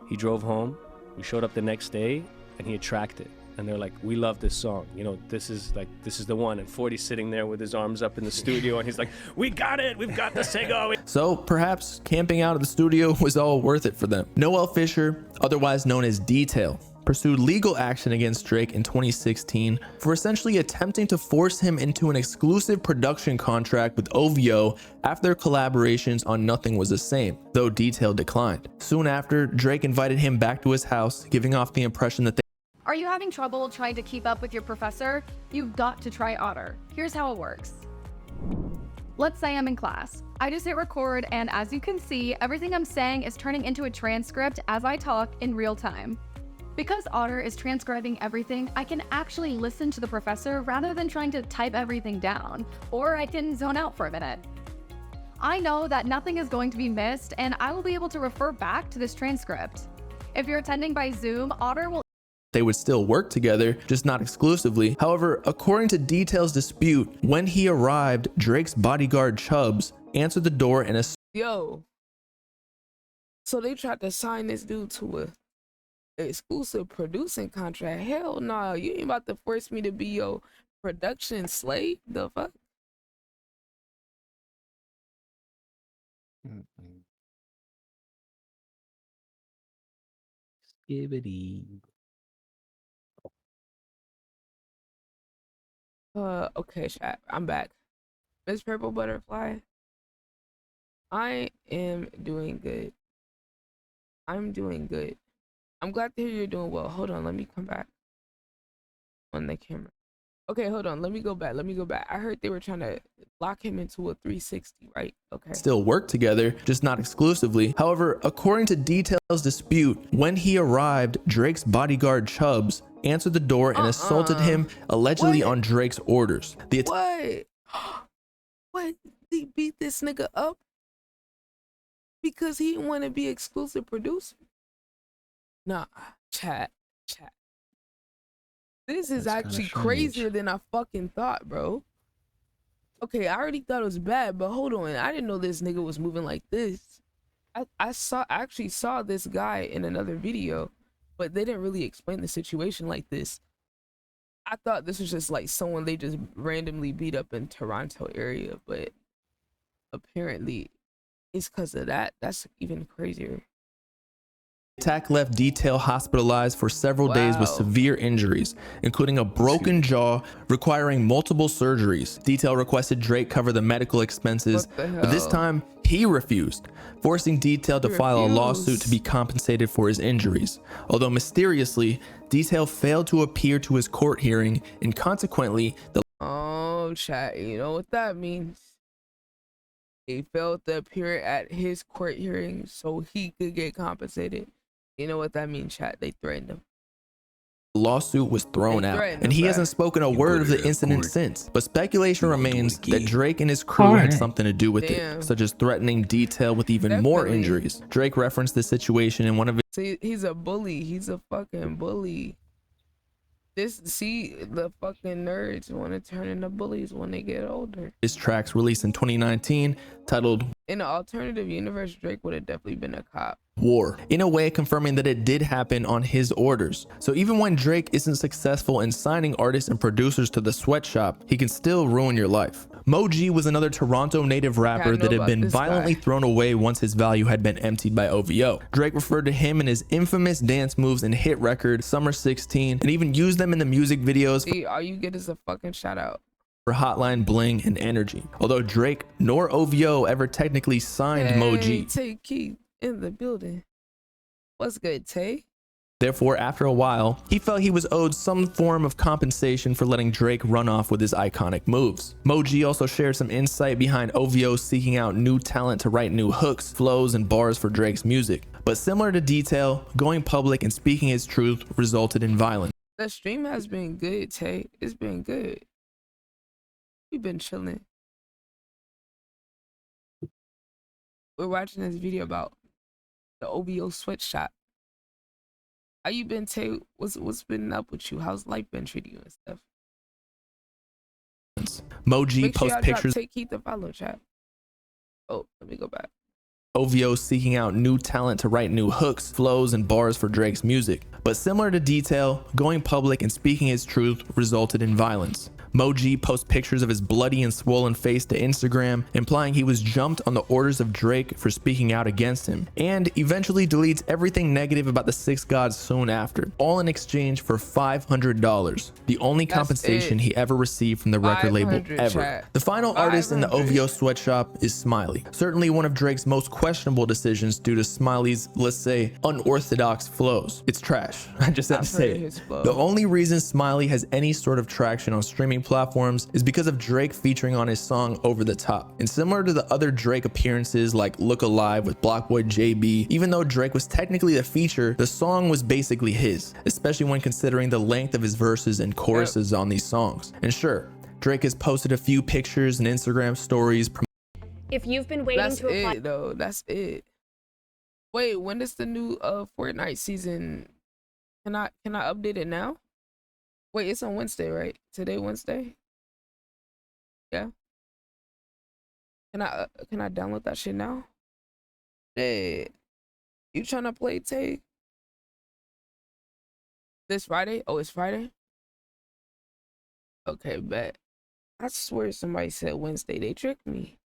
He drove home, we showed up the next day, and he tracked it. And they're like, we love this song. You know, this is the one. And 40's sitting there with his arms up in the studio, and he's like, we got it, we've got the single. So perhaps camping out of the studio was all worth it for them. Noel Fisher, otherwise known as Detail, pursued legal action against Drake in 2016 for essentially attempting to force him into an exclusive production contract with OVO after their collaborations on Nothing Was the Same, though Detail declined. Soon after, Drake invited him back to his house, giving off the impression that Are you having trouble trying to keep up with your professor? You've got to try Otter. Here's how it works. Let's say I'm in class. I just hit record, and as you can see, everything I'm saying is turning into a transcript as I talk in real time. Because Otter is transcribing everything, I can actually listen to the professor rather than trying to type everything down, or I can zone out for a minute. I know that nothing is going to be missed, and I will be able to refer back to this transcript. If you're attending by Zoom, Otter will they would still work together, just not exclusively. However, according to Detail's dispute, when he arrived, Drake's bodyguard Chubbs answered the door and a Yo. So they tried to sign this dude to a exclusive producing contract. Hell no, nah, you ain't about to force me to be your production slave. The fuck? Skibbity. Okay, chat. I'm back. Miss Purple Butterfly. I am doing good. I'm doing good. I'm glad to hear you're doing well. Hold on, let me come back on the camera. Okay, hold on. Let me go back. I heard they were trying to lock him into a 360, right? Okay. Still work together, just not exclusively. However, according to Detail's dispute, when he arrived, Drake's bodyguard Chubbs answered the door and assaulted him, allegedly on Drake's orders. What? What? He beat this nigga up because he didn't want to be exclusive producer? Nah, chat. This is actually crazier than I fucking thought, bro. Okay, I already thought it was bad, but hold on. I didn't know this nigga was moving like this. I actually saw this guy in another video, but they didn't really explain the situation like this. I thought this was just like someone they just randomly beat up in Toronto area, but apparently it's because of that. That's even crazier. Attack left Detail hospitalized for several days with severe injuries, including a broken jaw requiring multiple surgeries. Detail requested Drake cover the medical expenses, but this time he refused, forcing Detail to file a lawsuit to be compensated for his injuries. Although mysteriously, Detail failed to appear to his court hearing, and consequently, Oh, chat, you know what that means. He failed to appear at his court hearing so he could get compensated. You know what that means, chat? They threatened him. The lawsuit was thrown out, and he hasn't spoken a word of the incident since. But speculation remains that Drake and his crew had something to do with it, such as threatening Detail with even more injuries. Drake referenced the situation in one of his. See, he's a bully. He's a fucking bully. See, the fucking nerds want to turn into bullies when they get older. His tracks released in 2019 titled In an alternative universe, Drake would have definitely been a cop. War, in a way confirming that it did happen on his orders. So even when Drake isn't successful in signing artists and producers to the Sweatshop, he can still ruin your life. Moji was another Toronto native rapper that had been violently thrown away once his value had been emptied by OVO. Drake referred to him and his infamous dance moves in hit record Summer 16 and even used them in the music videos. See, all you get is a fucking shout out For Hotline Bling and Energy. Although Drake nor OVO ever technically signed Moji. Tay Keith in the building. What's good, Tay? Therefore, after a while, he felt he was owed some form of compensation for letting Drake run off with his iconic moves. Moji also shared some insight behind OVO seeking out new talent to write new hooks, flows, and bars for Drake's music. But similar to Detail, going public and speaking his truth resulted in violence. The stream has been good, Tay. It's been good. We've been chilling. We're watching this video about the OVO Sweatshop. How you been, Tay? What's been up with you? How's life been treating you and stuff? Moji posts pictures. Tay Keith the follow chat. Oh, let me go back. OVO seeking out new talent to write new hooks, flows, and bars for Drake's music. But similar to Detail, going public and speaking his truth resulted in violence. Moji posts pictures of his bloody and swollen face to Instagram, implying he was jumped on the orders of Drake for speaking out against him, and eventually deletes everything negative about the Six Gods soon after, all in exchange for $500, the only compensation he ever received from the record label ever. Chat. The final artist in the OVO Sweatshop is Smiley, certainly one of Drake's most questionable decisions due to Smiley's, let's say, unorthodox flows. It's trash. I just have to say it. The only reason Smiley has any sort of traction on streaming platforms is because of Drake featuring on his song Over the Top. And similar to the other Drake appearances like Look Alive with Blockboy JB, even though Drake was technically the feature, the song was basically his, especially when considering the length of his verses and choruses on these songs. And sure, Drake has posted a few pictures and Instagram stories. If you've been waiting That's to apply, it though. That's it. Wait, when is the new Fortnite season? Can I update it now? Wait, it's on Wednesday, right? Today Wednesday? Yeah. Can I download that shit now? Hey, you trying to play Tay? This Friday? Oh, it's Friday? Okay, bet. I swear somebody said Wednesday. They tricked me.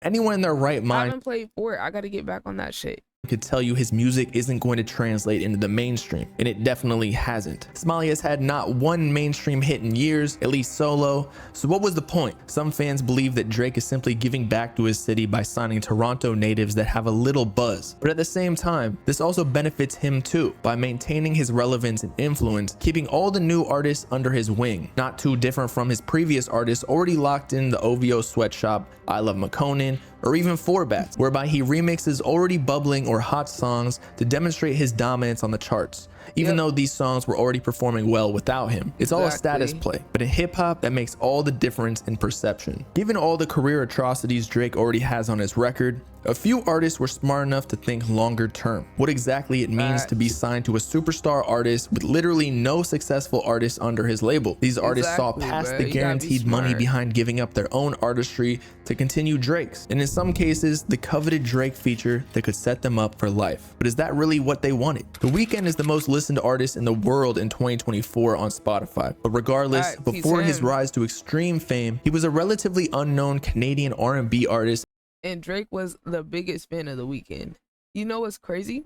Anyone in their right I mind haven't played Fort. I gotta get back on that shit. could tell you his music isn't going to translate into the mainstream, and it definitely hasn't. Smiley has had not one mainstream hit in years, at least solo, so what was the point? Some fans believe that Drake is simply giving back to his city by signing Toronto natives that have a little buzz, but at the same time, this also benefits him too, by maintaining his relevance and influence, keeping all the new artists under his wing, not too different from his previous artists already locked in the OVO Sweatshop, I Love McConan, or even Four Bats, whereby he remixes already bubbling or hot songs to demonstrate his dominance on the charts, even though these songs were already performing well without him. It's all a status play, but in hip-hop, that makes all the difference in perception. Given all the career atrocities Drake already has on his record, a few artists were smart enough to think longer term, what exactly it means to be signed to a superstar artist with literally no successful artists under his label. These artists saw past the guaranteed money behind giving up their own artistry to continue Drake's, and in some cases, the coveted Drake feature that could set them up for life. But is that really what they wanted? The Weeknd is the most listened artist in the world in 2024 on Spotify, but regardless, before his rise to extreme fame, he was a relatively unknown Canadian R&B artist. And Drake was the biggest fan of the Weeknd. You know what's crazy?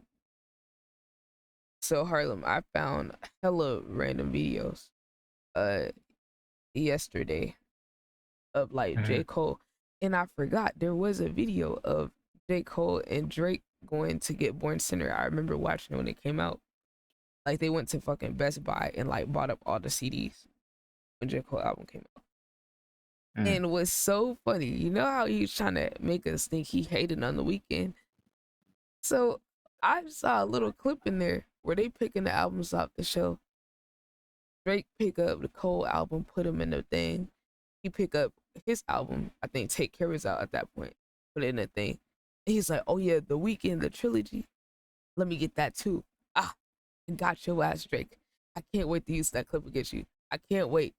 So Harlem, I found hella random videos yesterday of like J. Cole, and I forgot there was a video of J. Cole and Drake going to get Born Sinner. I remember watching it when it came out. Like they went to fucking Best Buy and like bought up all the CDs when J. Cole album came out. And it was so funny. You know how he was trying to make us think he hated on the Weeknd? So I saw a little clip in there where they picking the albums off the shelf. Drake pick up the Cole album, put him in the thing. He pick up his album, I think Take Care was out at that point, put it in the thing. And he's like, oh yeah, the Weeknd, the trilogy. Let me get that too. Ah, got your ass, Drake. I can't wait to use that clip against you. I can't wait.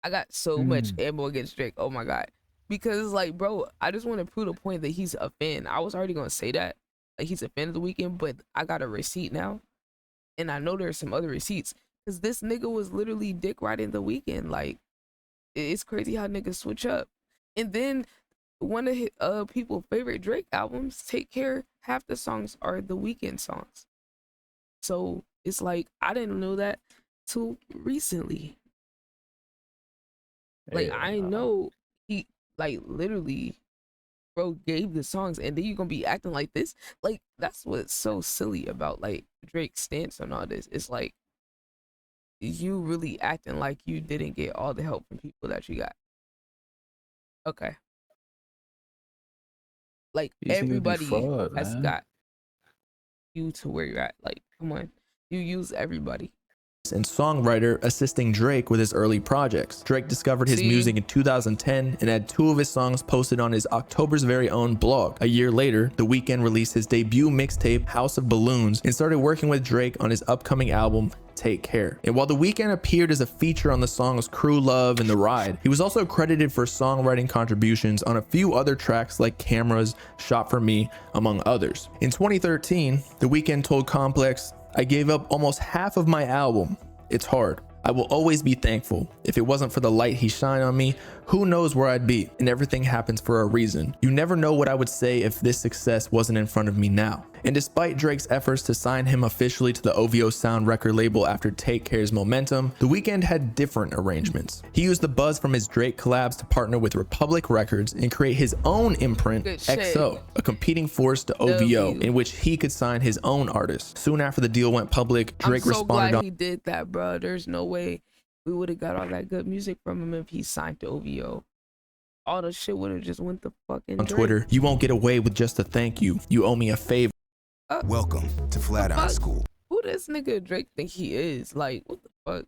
I got so much ammo against Drake. Oh my God. Because like, bro, I just want to prove the point that he's a fan. I was already gonna say that. Like he's a fan of The Weeknd, but I got a receipt now. And I know there's some other receipts. Cause this nigga was literally dick riding The Weeknd. Like, it's crazy how niggas switch up. And then one of his, people's favorite Drake albums, Take Care, half the songs are The Weeknd songs. So it's like, I didn't know that till recently. Like, I know he, like, literally, bro, gave the songs, and then you gonna be acting like this? Like, that's what's so silly about, like, Drake's stance on all this. It's like, you really acting like you didn't get all the help from people that you got. Okay. Like, everybody has got you to where you're at. Like, come on. You use everybody. And songwriter assisting Drake with his early projects. Drake discovered his music in 2010 and had 2 of his songs posted on his October's Very Own blog. A year later, The Weeknd released his debut mixtape, House of Balloons, and started working with Drake on his upcoming album, Take Care. And while The Weeknd appeared as a feature on the songs Crew Love and The Ride, he was also credited for songwriting contributions on a few other tracks like Cameras, Shot For Me, among others. In 2013, The Weeknd told Complex, "I gave up almost half of my album. It's hard. I will always be thankful. If it wasn't for the light he shined on me, who knows where I'd be? And everything happens for a reason. You never know what I would say if this success wasn't in front of me now." And despite Drake's efforts to sign him officially to the OVO Sound record label after Take Care's momentum, The Weeknd had different arrangements. He used the buzz from his Drake collabs to partner with Republic Records and create his own imprint, XO, a competing force to OVO, in which he could sign his own artists. Soon after the deal went public, Drake responded glad he did that, bro. There's no way we would have got all that good music from him if he signed to OVO. All the shit would have just went to fucking on Drake. Twitter. "You won't get away with just a thank you. You owe me a favor." Welcome to Flatiron School. Who does nigga Drake think he is? Like, what the fuck?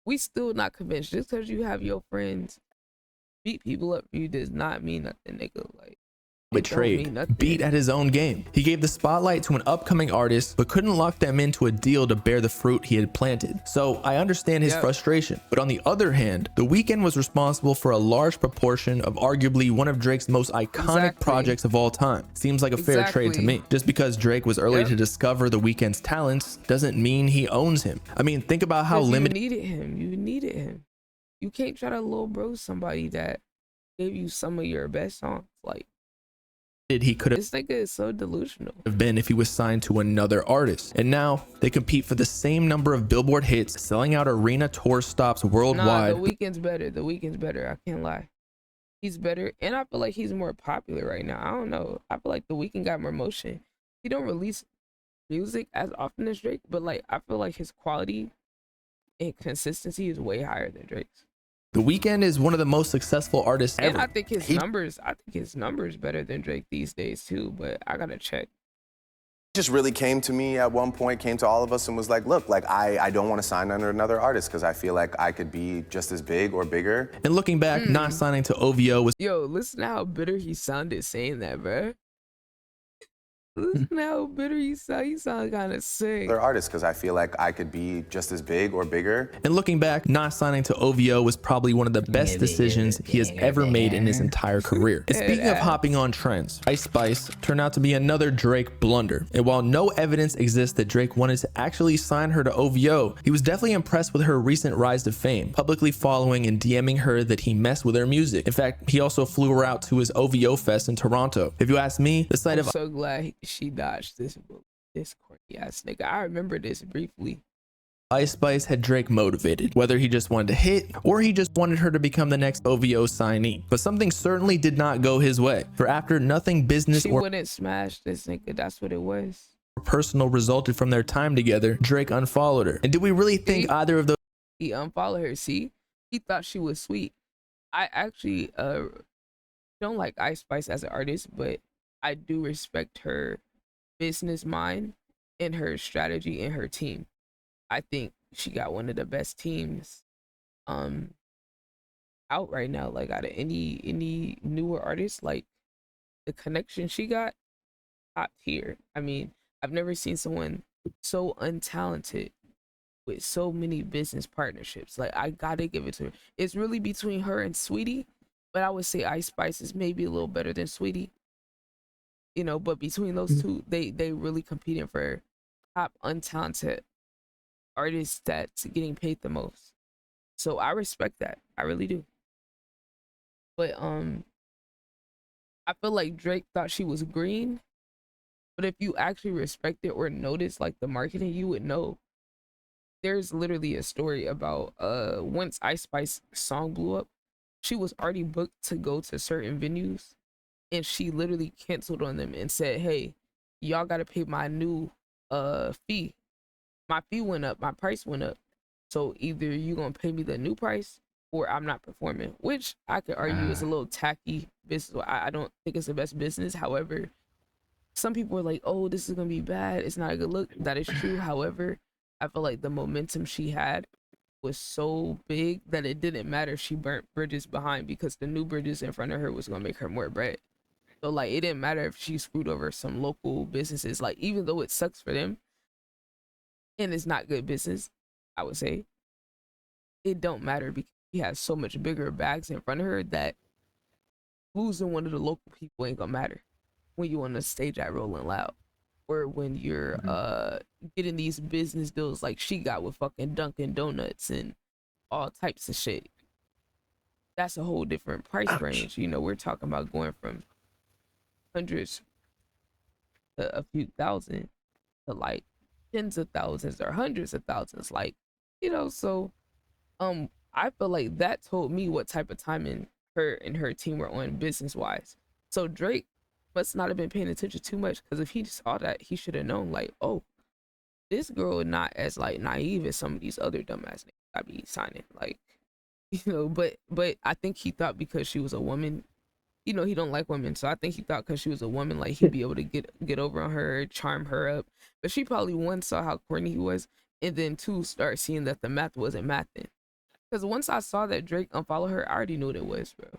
We still not convinced. Just because you have your friends beat people up, you does not mean nothing, nigga. Like, betrayed, beat at his own game. He gave the spotlight to an upcoming artist, but couldn't lock them into a deal to bear the fruit he had planted. So I understand his frustration. But on the other hand, The Weeknd was responsible for a large proportion of arguably one of Drake's most iconic projects of all time. Seems like a fair trade to me. Just because Drake was early to discover The Weeknd's talents doesn't mean he owns him. I mean, think about how limited you needed him. You needed him. You can't try to little bro somebody that gave you some of your best songs. Like, he could have this nigga is so delusional been if he was signed to another artist. And now they compete for the same number of Billboard hits, selling out arena tour stops worldwide. Nah, The Weeknd's better. The Weeknd's better. I can't lie. He's better, and I feel like he's more popular right now. I don't know. I feel like The Weeknd got more motion. He don't release music as often as Drake, but like I feel like his quality and consistency is way higher than Drake's. The Weeknd is one of the most successful artists ever. And I think his numbers better than Drake these days too, but I gotta check. Just really came to me at one point, came to all of us and was like, look, like I don't want to sign under another artist because I feel like I could be just as big or bigger. And looking back, not signing to OVO was... Yo, listen to how bitter he sounded saying that, bro. Listen how bitter he sound kind of sick. They're artists because I feel like I could be just as big or bigger. And looking back, not signing to OVO was probably one of the best decisions he has ever made in his entire career. And speaking of hopping on trends, Ice Spice turned out to be another Drake blunder. And while no evidence exists that Drake wanted to actually sign her to OVO, he was definitely impressed with her recent rise to fame, publicly following and DMing her that he messed with her music. In fact, he also flew her out to his OVO Fest in Toronto. If you ask me, the sight I'm of... so glad she dodged this corny ass nigga. I remember this briefly. Ice Spice had Drake motivated, whether he just wanted to hit or he just wanted her to become the next OVO signee. But something certainly did not go his way. For after nothing business she or wouldn't smash this nigga, that's what it was. Personal resulted from their time together, Drake unfollowed her. And do we really think either of those... He unfollowed her, see? He thought she was sweet. I actually don't like Ice Spice as an artist, but I do respect her business mind and her strategy and her team. I think she got one of the best teams out right now, like out of any newer artists. Like the connection she got, top tier. I mean, I've never seen someone so untalented with so many business partnerships. Like, I gotta give it to her. It's really between her and Sweetie, but I would say Ice Spice is maybe a little better than Sweetie. You know, but between those two, they really competing for top untalented artists that's getting paid the most. So I respect that. I really do. But I feel like Drake thought she was green. But if you actually respect it or notice like the marketing, you would know. There's literally a story about once Ice Spice song blew up, she was already booked to go to certain venues, and she literally canceled on them and said, "Hey, y'all gotta pay my new fee. My fee went up, my price went up. So either you gonna pay me the new price or I'm not performing," which I could argue is a little tacky business. I don't think it's the best business. However, some people are like, "Oh, this is gonna be bad. It's not a good look." That is true. However, I feel like the momentum she had was so big that it didn't matter if she burnt bridges behind, because the new bridges in front of her was gonna make her more bread. So like, it didn't matter if she screwed over some local businesses. Like, even though it sucks for them and it's not good business, I would say, it don't matter because she has so much bigger bags in front of her that losing one of the local people ain't gonna matter when you on the stage at Rolling Loud, or when you're getting these business deals like she got with fucking Dunkin' Donuts and all types of shit. That's a whole different price range. You know, we're talking about going from hundreds to a few thousand to like tens of thousands or hundreds of thousands. Like, you know, so I feel like that told me what type of timing her and her team were on business wise. So Drake must not have been paying attention too much, because if he saw that, he should have known, like, oh, this girl is not as like naive as some of these other dumbass niggas I be signing. Like, you know, but I think he thought because she was a woman, you know, he don't like women, so I think he thought because she was a woman, like, he'd be able to get over on her, charm her up. But she probably, one, saw how corny he was, and then two, start seeing that the math wasn't mathing. Because once I saw that Drake unfollowed her, I already knew what it was, bro.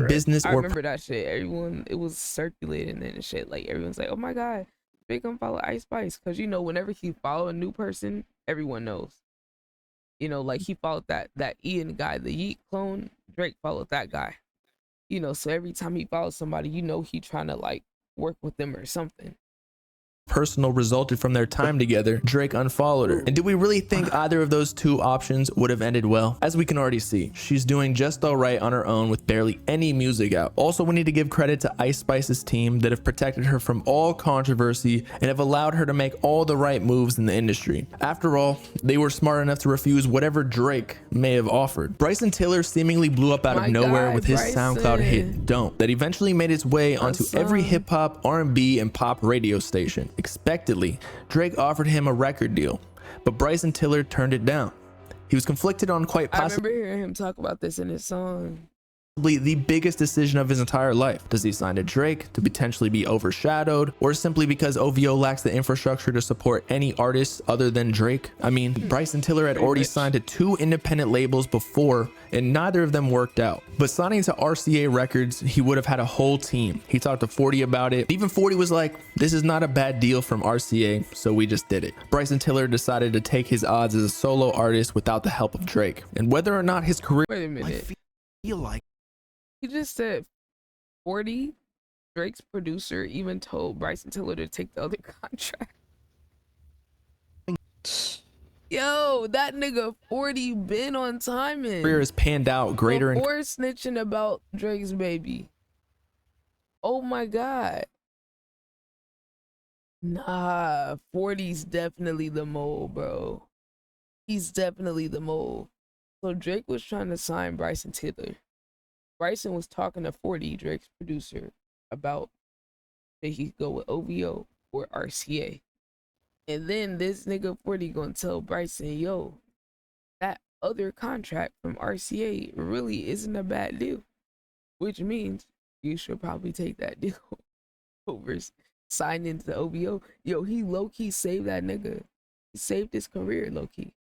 Business I or remember that shit. Everyone, it was circulating and shit. Like, everyone's like, "Oh my god, Drake unfollow Ice Spice," because, you know, whenever he follow a new person, everyone knows. You know, like, he followed that Ian guy, the Yeet clone. Drake followed that guy. You know, so every time he follows somebody, you know, he trying to like work with them or something. Personal resulted from their time together, Drake unfollowed her. And do we really think either of those two options would have ended well? As we can already see, she's doing just all right on her own with barely any music out. Also, we need to give credit to Ice Spice's team that have protected her from all controversy and have allowed her to make all the right moves in the industry. After all, they were smart enough to refuse whatever Drake may have offered. Bryson Tiller seemingly blew up out of nowhere with his SoundCloud hit Don't, that eventually made its way onto every hip hop, R&B, and pop radio station. Expectedly, Drake offered him a record deal, but Bryson Tiller turned it down. He was conflicted on quite possibly. I remember hearing him talk about this in his song. The biggest decision of his entire life. Does he sign to Drake to potentially be overshadowed, or simply because OVO lacks the infrastructure to support any artists other than Drake? I mean, Bryson Tiller had already signed to 2 independent labels before, and neither of them worked out. But signing to RCA Records, he would have had a whole team. He talked to 40 about it. Even 40 was like, "This is not a bad deal from RCA, so we just did it." Bryson Tiller decided to take his odds as a solo artist without the help of Drake. And whether or not his career... Wait a minute. I feel like he just said 40. Drake's producer even told Bryson Tiller to take the other contract. Yo, that nigga 40 been on timing. Career has panned out greater before snitching about Drake's baby. Oh my god. Nah, 40's definitely the mole, bro. He's definitely the mole. So Drake was trying to sign Bryson Tiller. Bryson was talking to 40, Drake's producer, about that he could go with OVO or RCA. And then this nigga 40 gonna tell Bryson, yo, that other contract from RCA really isn't a bad deal. Which means you should probably take that deal over signing to OVO. Yo, he low-key saved that nigga. He saved his career, low-key.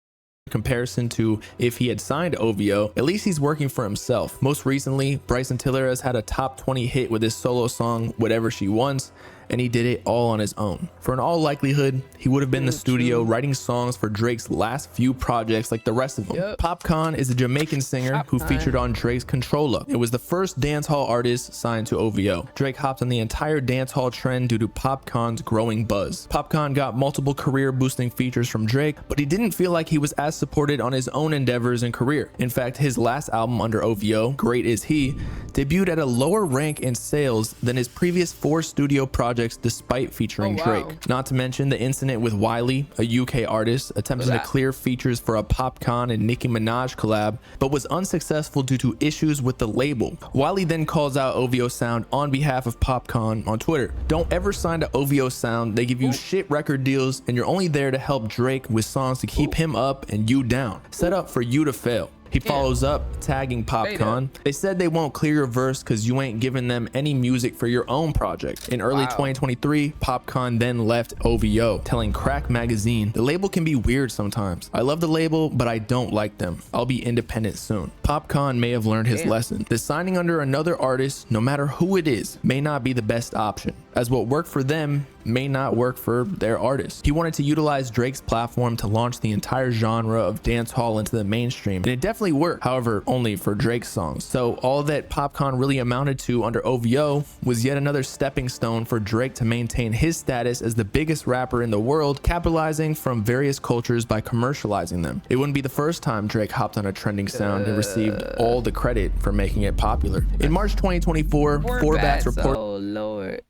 Comparison to if he had signed OVO, at least he's working for himself. Most recently, Bryson Tiller has had a top 20 hit with his solo song, Whatever She Wants, and he did it all on his own. For in all likelihood, he would have been in the studio writing songs for Drake's last few projects like the rest of them. Popcaan is a Jamaican singer who featured on Drake's Controlla. It was the first dancehall artist signed to OVO. Drake hopped on the entire dancehall trend due to Popcaan's growing buzz. Popcaan got multiple career boosting features from Drake, but he didn't feel like he was as supported on his own endeavors and career. In fact, his last album under OVO, Great Is He, debuted at a lower rank in sales than his previous 4 studio projects despite featuring Drake. Not to mention the incident with Wiley, a UK artist, attempting to clear features for a Popcaan and Nicki Minaj collab, but was unsuccessful due to issues with the label. Wiley then calls out OVO Sound on behalf of Popcaan on Twitter. Don't ever sign to OVO Sound. They give you shit record deals and you're only there to help Drake with songs to keep him up and you down. Set up for you to fail. He follows up, tagging Popcaan. They said they won't clear your verse because you ain't giving them any music for your own project. In early 2023, Popcaan then left OVO, telling Crack Magazine, the label can be weird sometimes. I love the label, but I don't like them. I'll be independent soon. Popcaan may have learned his lesson. The signing under another artist, no matter who it is, may not be the best option, as what worked for them may not work for their artist. He wanted to utilize Drake's platform to launch the entire genre of dancehall into the mainstream, and it definitely worked, however, only for Drake's songs. So all that Popcaan really amounted to under OVO was yet another stepping stone for Drake to maintain his status as the biggest rapper in the world, capitalizing from various cultures by commercializing them. It wouldn't be the first time Drake hopped on a trending sound and received all the credit for making it popular. In March 2024, Forbats reported— oh Lord.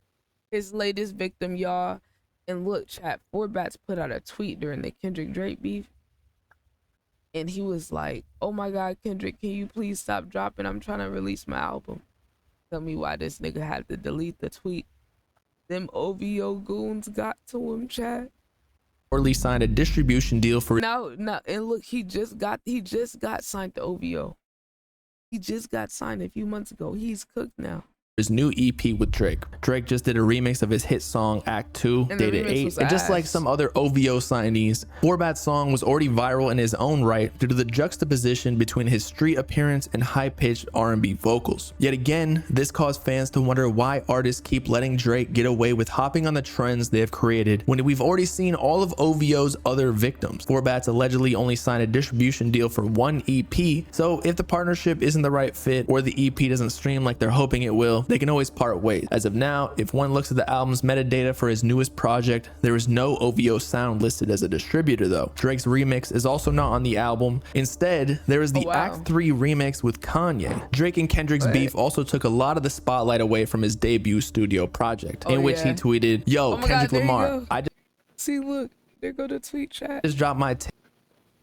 His latest victim, y'all. And look, chat, Forbats put out a tweet during the Kendrick Drake beef. And he was like, oh my God, Kendrick, can you please stop dropping? I'm trying to release my album. Tell me why this nigga had to delete the tweet. Them OVO goons got to him, chat. Reportedly signed a distribution deal for— No, and look, he just got signed to OVO. He just got signed a few months ago. He's cooked now. his new EP with Drake. Drake just did a remix of his hit song Act 2, dated 8, and just like some other OVO signees, Forbats' song was already viral in his own right due to the juxtaposition between his street appearance and high-pitched R&B vocals. Yet again, this caused fans to wonder why artists keep letting Drake get away with hopping on the trends they have created when we've already seen all of OVO's other victims. Forbats allegedly only signed a distribution deal for one EP, so if the partnership isn't the right fit or the EP doesn't stream like they're hoping it will, they can always part ways. As of now, if one looks at the album's metadata for his newest project, there is no OVO sound listed as a distributor though. Drake's remix is also not on the album. Instead, there is the Act 3 remix with Kanye. Drake and Kendrick's beef also took a lot of the spotlight away from his debut studio project, in which he tweeted, "Yo, Kendrick Lamar, I just see, look, there go the tweet chat. Just dropped my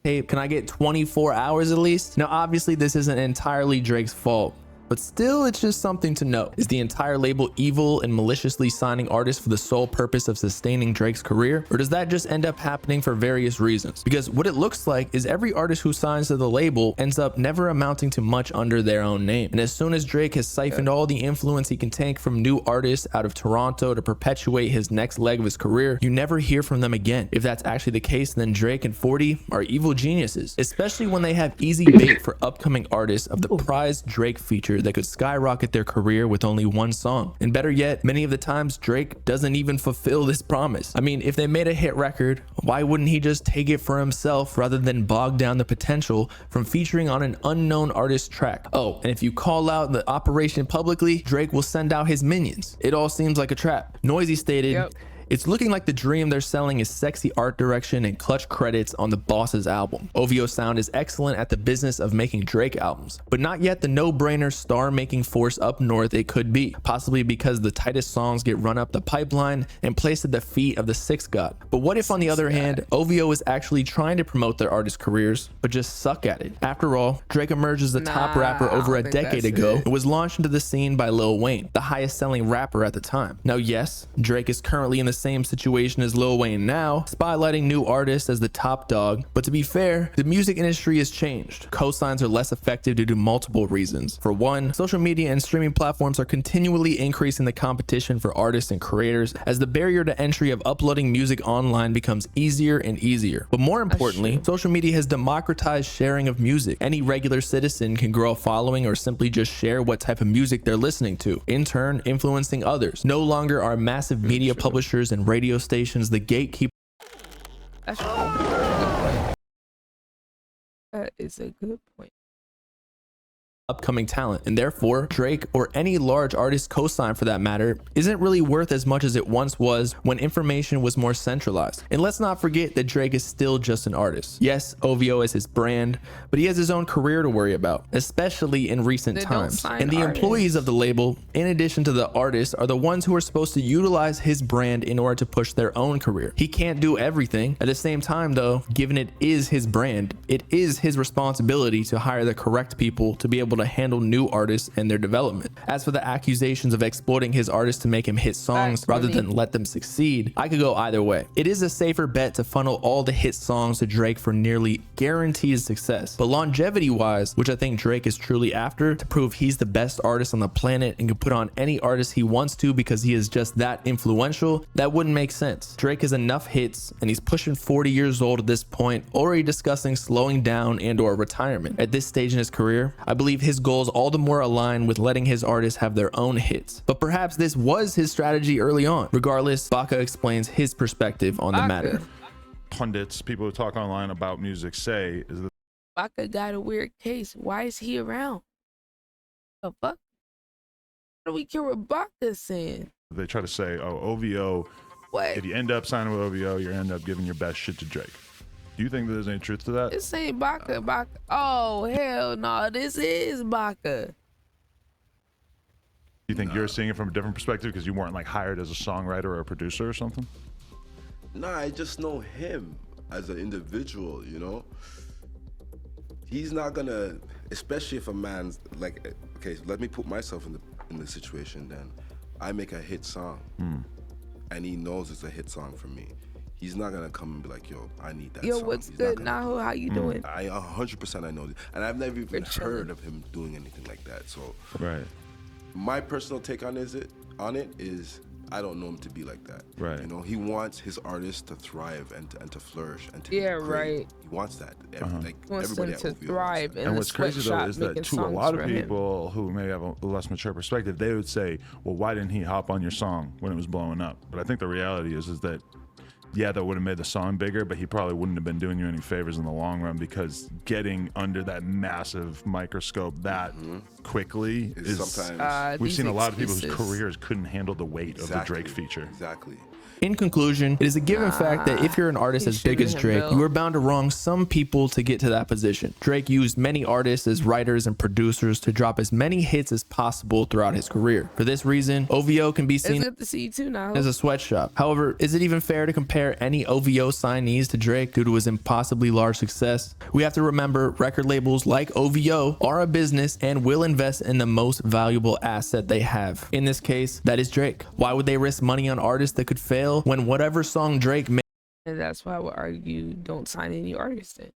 tape. Can I get 24 hours at least?" Now, obviously, this isn't entirely Drake's fault, but still, it's just something to note. Is the entire label evil and maliciously signing artists for the sole purpose of sustaining Drake's career? Or does that just end up happening for various reasons? Because what it looks like is every artist who signs to the label ends up never amounting to much under their own name. And as soon as Drake has siphoned all the influence he can take from new artists out of Toronto to perpetuate his next leg of his career, you never hear from them again. If that's actually the case, then Drake and 40 are evil geniuses, especially when they have easy bait for upcoming artists of the prized Drake feature that could skyrocket their career with only one song. And better yet, many of the times Drake doesn't even fulfill this promise. I mean, if they made a hit record, why wouldn't he just take it for himself rather than bog down the potential from featuring on an unknown artist track? Oh, and if you call out the operation publicly, Drake will send out his minions. It all seems like a trap. Noisy stated, "It's looking like the dream they're selling is sexy art direction and clutch credits on the boss's album. OVO Sound is excellent at the business of making Drake albums, but not yet the no-brainer star-making force up north it could be, possibly because the tightest songs get run up the pipeline and placed at the feet of the sixth god. But what if, on the other hand, OVO is actually trying to promote their artists' careers, but just suck at it? After all, Drake emerged as the top rapper over a decade ago and was launched into the scene by Lil Wayne, the highest-selling rapper at the time. Now, yes, Drake is currently in the same situation as Lil Wayne now, spotlighting new artists as the top dog. But to be fair, the music industry has changed. Cosigns are less effective due to multiple reasons. For one, social media and streaming platforms are continually increasing the competition for artists and creators as the barrier to entry of uploading music online becomes easier and easier. But more importantly, social media has democratized sharing of music. Any regular citizen can grow a following or simply just share what type of music they're listening to, in turn influencing others. No longer are massive media publishers and radio stations the gatekeeper. That's a good point. That is a good point. Upcoming talent, and therefore Drake or any large artist cosign for that matter isn't really worth as much as it once was when information was more centralized. And let's not forget that Drake is still just an artist. Yes, OVO is his brand, but he has his own career to worry about, especially in recent times. And the employees of the label, in addition to the artists, are the ones who are supposed to utilize his brand in order to push their own career. He can't do everything. At the same time though, given it is his brand, it is his responsibility to hire the correct people to be able to handle new artists and their development. As for the accusations of exploiting his artists to make him hit songs rather than let them succeed, I could go either way. It is a safer bet to funnel all the hit songs to Drake for nearly guaranteed success. But longevity wise, which I think Drake is truly after, to prove he's the best artist on the planet and can put on any artist he wants to because he is just that influential, that wouldn't make sense. Drake has enough hits and he's pushing 40 years old at this point, already discussing slowing down and or retirement. At this stage in his career, I believe his goals all the more align with letting his artists have their own hits. But perhaps this was his strategy early on. Regardless, Baca explains his perspective on the matter. Pundits, people who talk online about music say is that Baca got a weird case. Why is he around? The fuck? What do we care what Baca's saying? they try to say, oh, OVO, if you end up signing with OVO, you end up giving your best shit to Drake. Do you think there's any truth to that? This ain't Baca. Oh, hell no. This is Baca. Do you think you're seeing it from a different perspective because you weren't like hired as a songwriter or a producer or something? Nah, I just know him as an individual, you know? He's not gonna, especially if a man's like, okay, let me put myself in the situation then. I make a hit song and he knows it's a hit song for me. He's not gonna come and be like, yo, I need that song. Yo, what's good, Nahu? How you doing? I 100% I know this. And I've never even heard of him doing anything like that. So right. My personal take on it is I don't know him to be like that. Right. You know, he wants his artists to thrive and to flourish and to be great. Right. He wants that. He wants them to thrive. And what's crazy though is that to a lot of people who may have a less mature perspective, they would say, well, why didn't he hop on your song when it was blowing up? But I think the reality is that yeah, that would have made the song bigger, but he probably wouldn't have been doing you any favors in the long run because getting under that massive microscope that quickly is sometimes we've seen a lot of people whose careers couldn't handle the weight of the Drake feature. Exactly. In conclusion, it is a given fact that if you're an artist as big as Drake, you are bound to wrong some people to get to that position. Drake used many artists as writers and producers to drop as many hits as possible throughout his career. For this reason, OVO can be seen good to see you too now. as a sweatshop. However, is it even fair to compare any OVO signees to Drake due to his impossibly large success? We have to remember record labels like OVO are a business and will invest in the most valuable asset they have. In this case, that is Drake. Why would they risk money on artists that could fail when whatever song Drake makes, and that's why I would argue don't sign any artist in.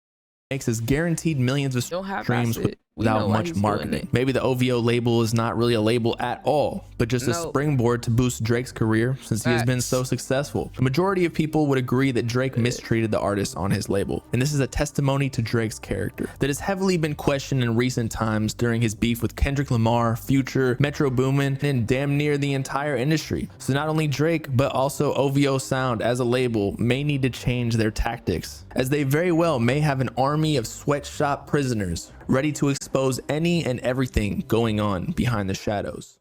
Makes us guaranteed millions of streams without much marketing. Maybe the OVO label is not really a label at all, but just a springboard to boost Drake's career since he has been so successful. The majority of people would agree that Drake mistreated the artists on his label, and this is a testimony to Drake's character that has heavily been questioned in recent times during his beef with Kendrick Lamar, Future, Metro Boomin, and damn near the entire industry. So not only Drake, but also OVO Sound as a label may need to change their tactics, as they very well may have an army of sweatshop prisoners ready to expose any and everything going on behind the shadows.